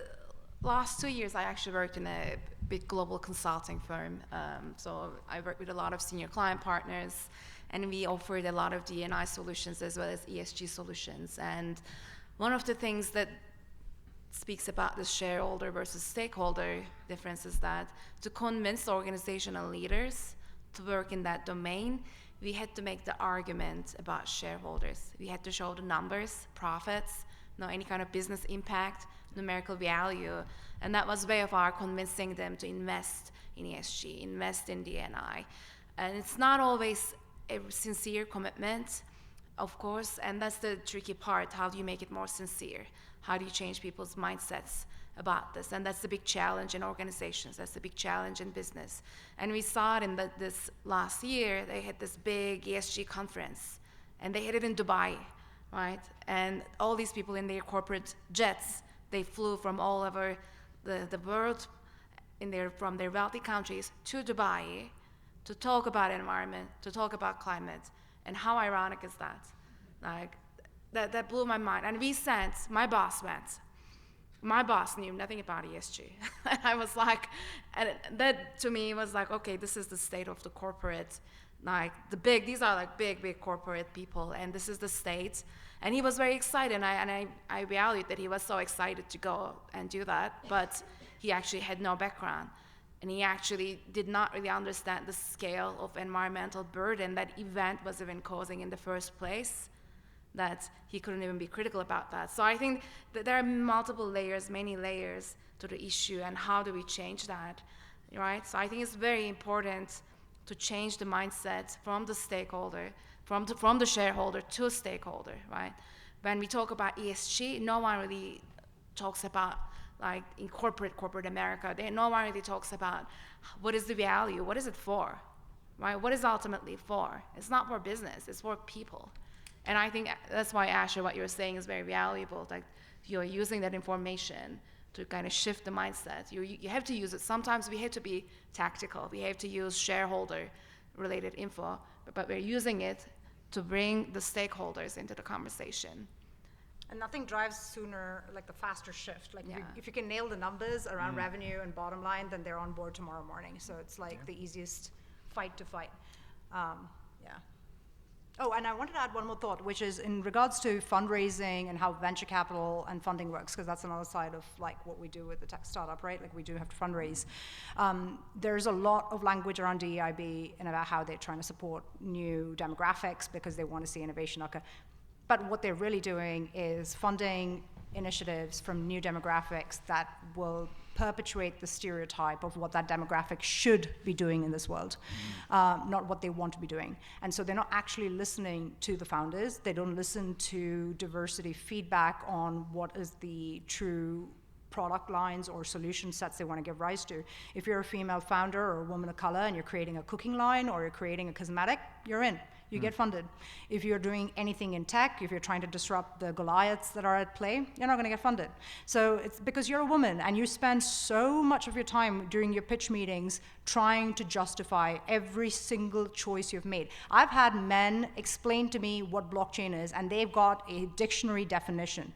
last 2 years I actually worked in a big global consulting firm. So I worked with a lot of senior client partners, and we offered a lot of D&I solutions as well as ESG solutions. And one of the things that speaks about the shareholder versus stakeholder difference is that to convince organizational leaders to work in that domain, we had to make the argument about shareholders. We had to show the numbers, profits, any kind of business impact, numerical value, and that was a way of our convincing them to invest in ESG, invest in D&I. And it's not always a sincere commitment, of course, and that's the tricky part. How do you make it more sincere? How do you change people's mindsets about this? And that's the big challenge in organizations. That's the big challenge in business. And we saw it in this last year. They had this big ESG conference, and they had it in Dubai, right? And all these people in their corporate jets, they flew from all over the world from their wealthy countries to Dubai to talk about environment, to talk about climate. And how ironic is that? Like, that blew my mind. And we sent, my boss went. My boss knew nothing about ESG. And I was like, and that to me was like, okay, this is the state of the corporate, like these are like big corporate people, and this is the state. And he was very excited, and I valued that he was so excited to go and do that, but he actually had no background. And he actually did not really understand the scale of environmental burden that event was even causing in the first place, that he couldn't even be critical about that. So I think that there are multiple layers, many layers to the issue, and how do we change that, right? So I think it's very important to change the mindset from the stakeholder, from the shareholder to stakeholder, right? When we talk about ESG, no one really talks about, like in corporate America, no one really talks about what is the value, what is it for, right? What is it ultimately for? It's not for business, it's for people. And I think that's why, Asher, what you're saying is very valuable. Like, you're using that information to kind of shift the mindset. You have to use it. Sometimes we have to be tactical. We have to use shareholder-related info, but we're using it to bring the stakeholders into the conversation. And nothing drives sooner, like the faster shift. Like if you can nail the numbers around revenue and bottom line, then they're on board tomorrow morning. So it's like the easiest fight to fight. Oh, and I wanted to add one more thought, which is in regards to fundraising and how venture capital and funding works, because that's another side of like what we do with the tech startup, right? Like we do have to fundraise. There's a lot of language around DEIB and about how they're trying to support new demographics because they want to see innovation occur. But what they're really doing is funding initiatives from new demographics that will perpetuate the stereotype of what that demographic should be doing in this world, not what they want to be doing. And so they're not actually listening to the founders. They don't listen to diversity feedback on what is the true product lines or solution sets they want to give rise to. If you're a female founder or a woman of color and you're creating a cooking line or you're creating a cosmetic, you're in. You get funded. If you're doing anything in tech, if you're trying to disrupt the Goliaths that are at play, you're not going to get funded. So it's because you're a woman and you spend so much of your time during your pitch meetings trying to justify every single choice you've made. I've had men explain to me what blockchain is, and they've got a dictionary definition.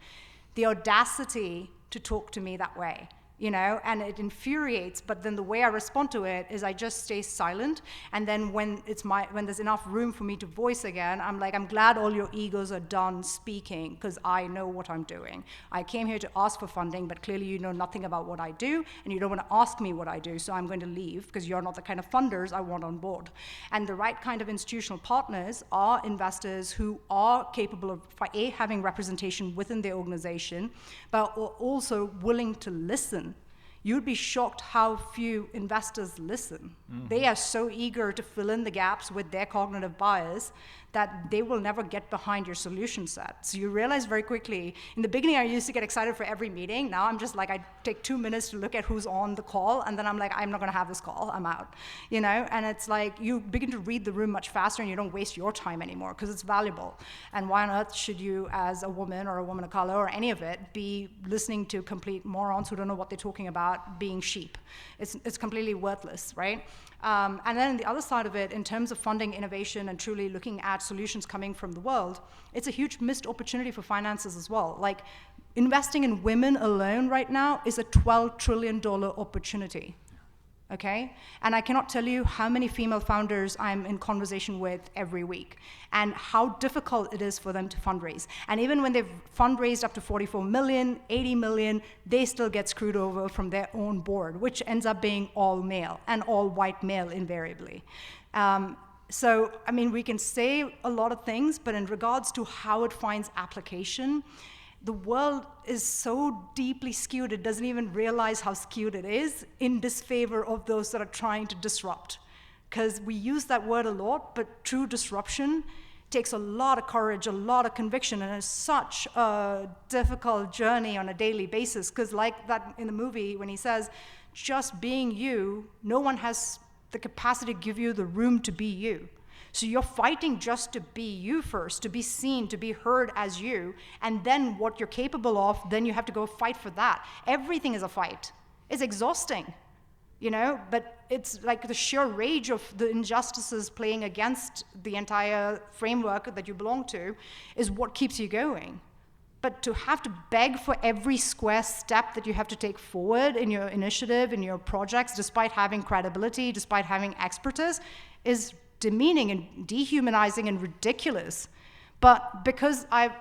The audacity to talk to me that way you know, and it infuriates. But then the way I respond to it is I just stay silent. And then when there's enough room for me to voice again, I'm like, I'm glad all your egos are done speaking, because I know what I'm doing. I came here to ask for funding, but clearly you know nothing about what I do, and you don't want to ask me what I do, so I'm going to leave, because you're not the kind of funders I want on board. And the right kind of institutional partners are investors who are capable of, A, having representation within their organization, but are also willing to listen. You'd be shocked how few investors listen. Mm-hmm. They are so eager to fill in the gaps with their cognitive bias that they will never get behind your solution set. So you realize very quickly, in the beginning I used to get excited for every meeting. Now I'm just like, I take 2 minutes to look at who's on the call, and then I'm like, I'm not gonna have this call, I'm out. You know, and it's like, you begin to read the room much faster and you don't waste your time anymore, because it's valuable. And why on earth should you, as a woman or a woman of color or any of it, be listening to complete morons who don't know what they're talking about, being sheep? It's completely worthless, right? And then the other side of it, in terms of funding innovation and truly looking at solutions coming from the world, it's a huge missed opportunity for finances as well. Like, investing in women alone right now is a $12 trillion opportunity. Okay? And I cannot tell you how many female founders I'm in conversation with every week, and how difficult it is for them to fundraise. And even when they've fundraised up to 44 million, 80 million, they still get screwed over from their own board, which ends up being all male, and all white male invariably. So, I mean, we can say a lot of things, but in regards to how it finds application, the world is so deeply skewed, it doesn't even realize how skewed it is, in disfavor of those that are trying to disrupt. Because we use that word a lot, but true disruption takes a lot of courage, a lot of conviction, and it's such a difficult journey on a daily basis. Because like that in the movie, when he says, just being you, no one has the capacity to give you the room to be you. So you're fighting just to be you first, to be seen, to be heard as you, and then what you're capable of, then you have to go fight for that. Everything is a fight. It's exhausting, you know, but it's like the sheer rage of the injustices playing against the entire framework that you belong to is what keeps you going. But to have to beg for every square step that you have to take forward in your initiative, in your projects, despite having credibility, despite having expertise, is demeaning and dehumanizing and ridiculous. But because I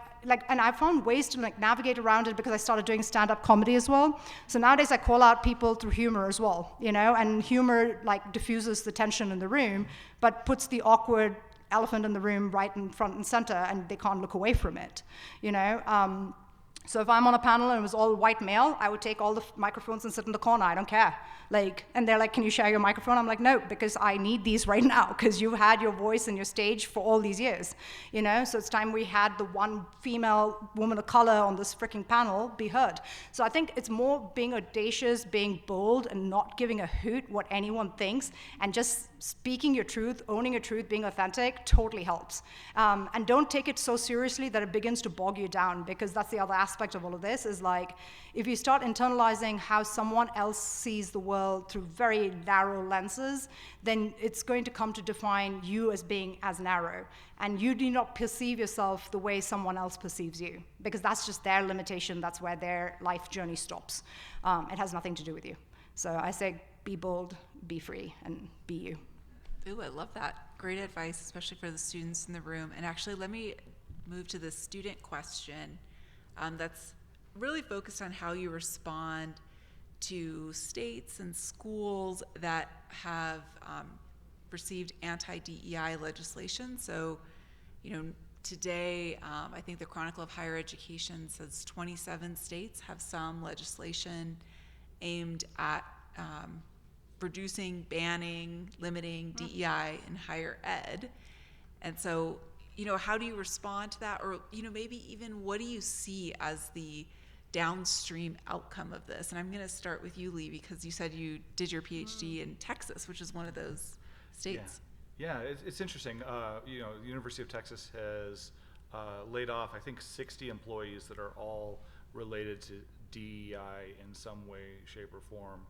found ways to navigate around it, because I started doing stand-up comedy as well. So nowadays I call out people through humor as well, you know, and humor diffuses the tension in the room, but puts the awkward elephant in the room right in front and center, and they can't look away from it, you know. So if I'm on a panel and it was all white male, I would take all the microphones and sit in the corner. I don't care. And they're like, can you share your microphone? I'm like, no, because I need these right now, because you've had your voice and your stage for all these years, you know? So it's time we had the one female woman of color on this freaking panel be heard. So I think it's more being audacious, being bold, and not giving a hoot what anyone thinks, and just speaking your truth, owning your truth, being authentic totally helps. And don't take it so seriously that it begins to bog you down, because that's the other aspect of all of this, is like, if you start internalizing how someone else sees the world through very narrow lenses, then it's going to come to define you as being as narrow. And you do not perceive yourself the way someone else perceives you, because that's just their limitation. That's where their life journey stops. It has nothing to do with you. So I say, be bold, be free, and be you. Ooh, I love that. Great advice, especially for the students in the room. And actually, let me move to the student question that's really focused on how you respond to states and schools that have received anti-DEI legislation. So, you know, today, I think the Chronicle of Higher Education says 27 states have some legislation aimed at reducing, banning, limiting DEI in higher ed. And so, you know, how do you respond to that? Or, you know, maybe even what do you see as the downstream outcome of this? And I'm going to start with you, Lee, because you said you did your PhD in Texas, which is one of those states. Yeah, it's interesting. You know, the University of Texas has laid off, I think, 60 employees that are all related to DEI in some way, shape, or form.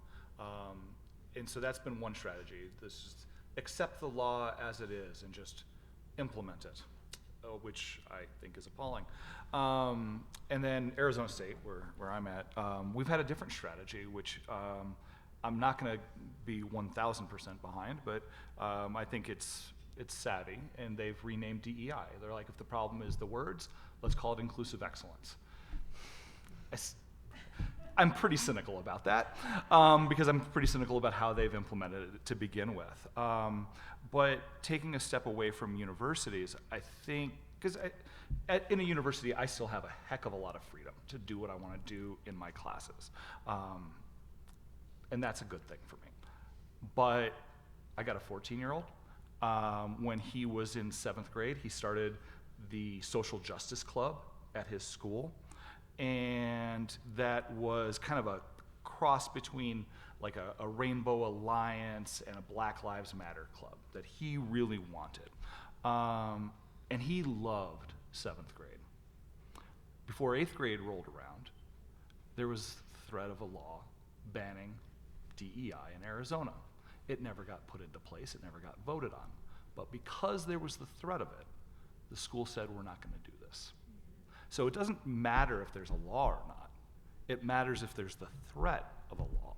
And so that's been one strategy. This is accept the law as it is and just implement it. which I think is appalling. And then Arizona State, where I'm at, we've had a different strategy, which I'm not going to be 1,000% behind, but I think it's savvy, and they've renamed DEI. They're like, if the problem is the words, let's call it inclusive excellence. I'm pretty cynical about that, because I'm pretty cynical about how they've implemented it to begin with. But taking a step away from universities, I think, because in a university, I still have a heck of a lot of freedom to do what I want to do in my classes. And that's a good thing for me. But I got a 14-year-old. When he was in 7th grade, he started the social justice club at his school. And that was kind of a cross between like a Rainbow Alliance and a Black Lives Matter club that he really wanted. And he loved 7th grade. Before 8th grade rolled around, there was the threat of a law banning DEI in Arizona. It never got put into place, it never got voted on. But because there was the threat of it, the school said, we're not gonna do this. So it doesn't matter if there's a law or not. It matters if there's the threat of a law.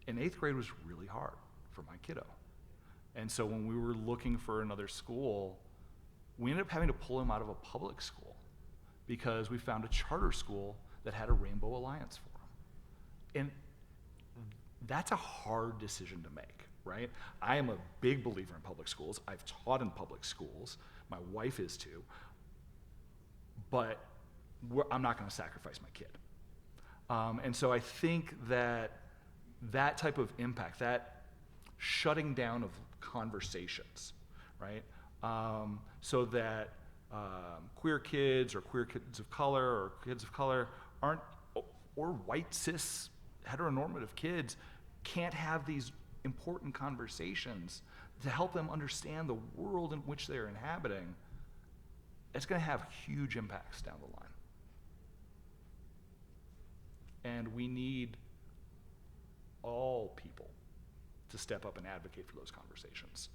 And 8th grade was really hard for my kiddo. And so when we were looking for another school, we ended up having to pull him out of a public school because we found a charter school that had a Rainbow Alliance for him. And that's a hard decision to make, right? I am a big believer in public schools. I've taught in public schools. My wife is too. But I'm not going to sacrifice my kid. And so I think that that type of impact, that shutting down of conversations, right? So that queer kids or queer kids of color or kids of color aren't, or white cis heteronormative kids can't have these important conversations to help them understand the world in which they're inhabiting. It's going to have huge impacts down the line. And we need all people to step up and advocate for those conversations.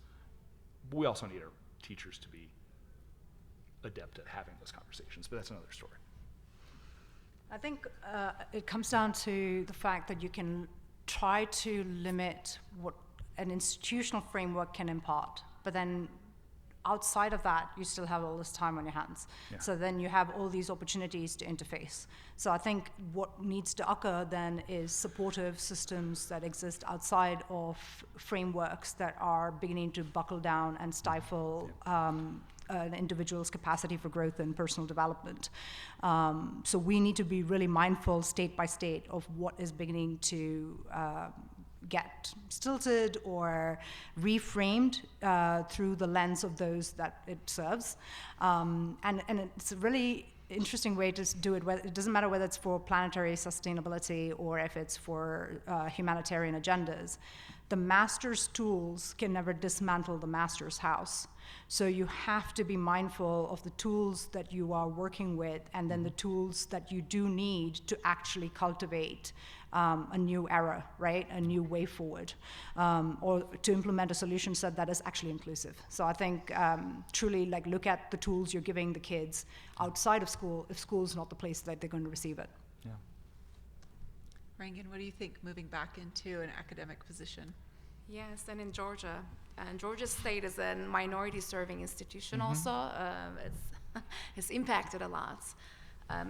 But we also need our teachers to be adept at having those conversations, but that's another story. I think it comes down to the fact that you can try to limit what an institutional framework can impart, but then outside of that, you still have all this time on your hands. Yeah. So then you have all these opportunities to interface. So I think what needs to occur then is supportive systems that exist outside of frameworks that are beginning to buckle down and stifle an individual's capacity for growth and personal development. So we need to be really mindful state by state of what is beginning to get stilted or reframed through the lens of those that it serves. And it's a really interesting way to do it. It doesn't matter whether it's for planetary sustainability or if it's for humanitarian agendas. The master's tools can never dismantle the master's house. So you have to be mindful of the tools that you are working with and then the tools that you do need to actually cultivate a new era, right? A new way forward, or to implement a solution set that is actually inclusive. So I think truly look at the tools you're giving the kids outside of school if school's not the place that they're going to receive it. Yeah. Rengin, what do you think moving back into an academic position? Yes, and in Georgia. And Georgia State is a minority serving institution also. It's impacted a lot.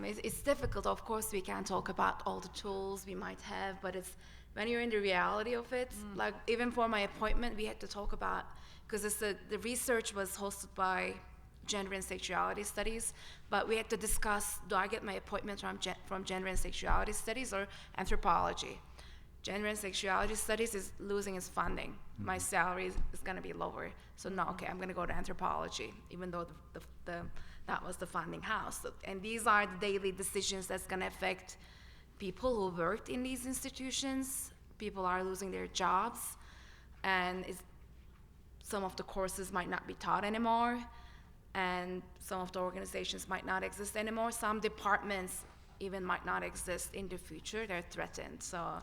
It's difficult, of course, we can't talk about all the tools we might have, but it's when you're in the reality of it, like even for my appointment, we had to talk about, because the research was hosted by Gender and Sexuality Studies, but we had to discuss, do I get my appointment from Gender and Sexuality Studies or Anthropology? Gender and Sexuality Studies is losing its funding. My salary is going to be lower. So no, okay, I'm going to go to Anthropology, even though that was the funding house. So, and these are the daily decisions that's going to affect people who worked in these institutions. People are losing their jobs, and some of the courses might not be taught anymore, and some of the organizations might not exist anymore. Some departments even might not exist in the future. They're threatened. So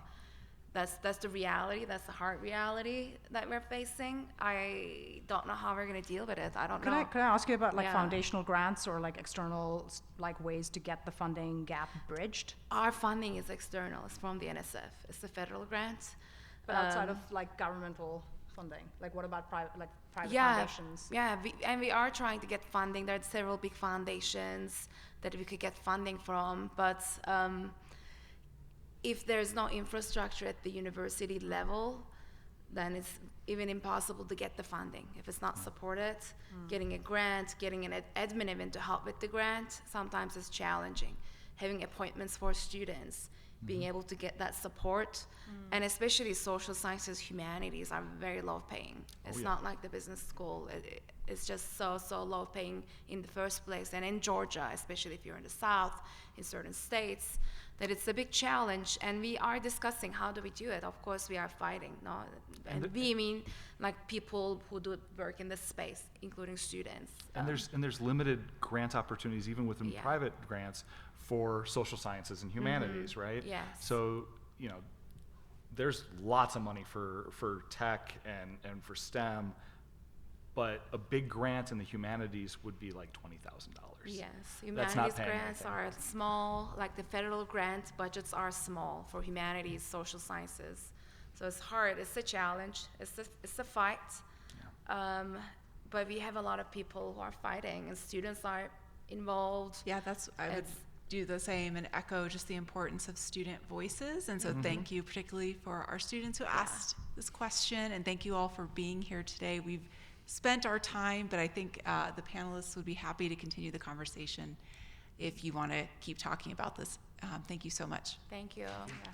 that's the reality. That's the hard reality that we're facing. I don't know how we're going to deal with it. I don't know. Can I ask you about like Yeah. foundational grants or like external like ways to get the funding gap bridged? Our funding is external. It's from the NSF. It's a federal grant. But outside of like governmental funding, like what about private Yeah, foundations? yeah, we are trying to get funding. There are several big foundations that we could get funding from, but if there's no infrastructure at the university level, then it's even impossible to get the funding. If it's not supported, getting a grant, getting an admin even to help with the grant, sometimes it's challenging. Having appointments for students, being able to get that support, and especially social sciences, humanities are very low paying. It's not like the business school. It's just so low paying in the first place. And in Georgia, especially if you're in the South, in certain states, that it's a big challenge. And we are discussing how do we do it. Of course, we are fighting. No, and we mean like people who do work in this space, including students. And there's limited grant opportunities even within Yeah. private grants for social sciences and humanities, right? Yes. So, you know, there's lots of money for tech and for STEM, but a big grant in the humanities would be like $20,000. Yes, That's not humanities paying grants anything. are small, like the federal grant budgets are small for humanities, social sciences. So it's hard, it's a challenge, it's a fight. But we have a lot of people who are fighting and students are involved. Yeah, I would It's- do the same and echo just the importance of student voices. And so thank you particularly for our students who asked this question, and thank you all for being here today. We've spent our time, but I think the panelists would be happy to continue the conversation if you want to keep talking about this. Thank you so much. Thank you. Yeah.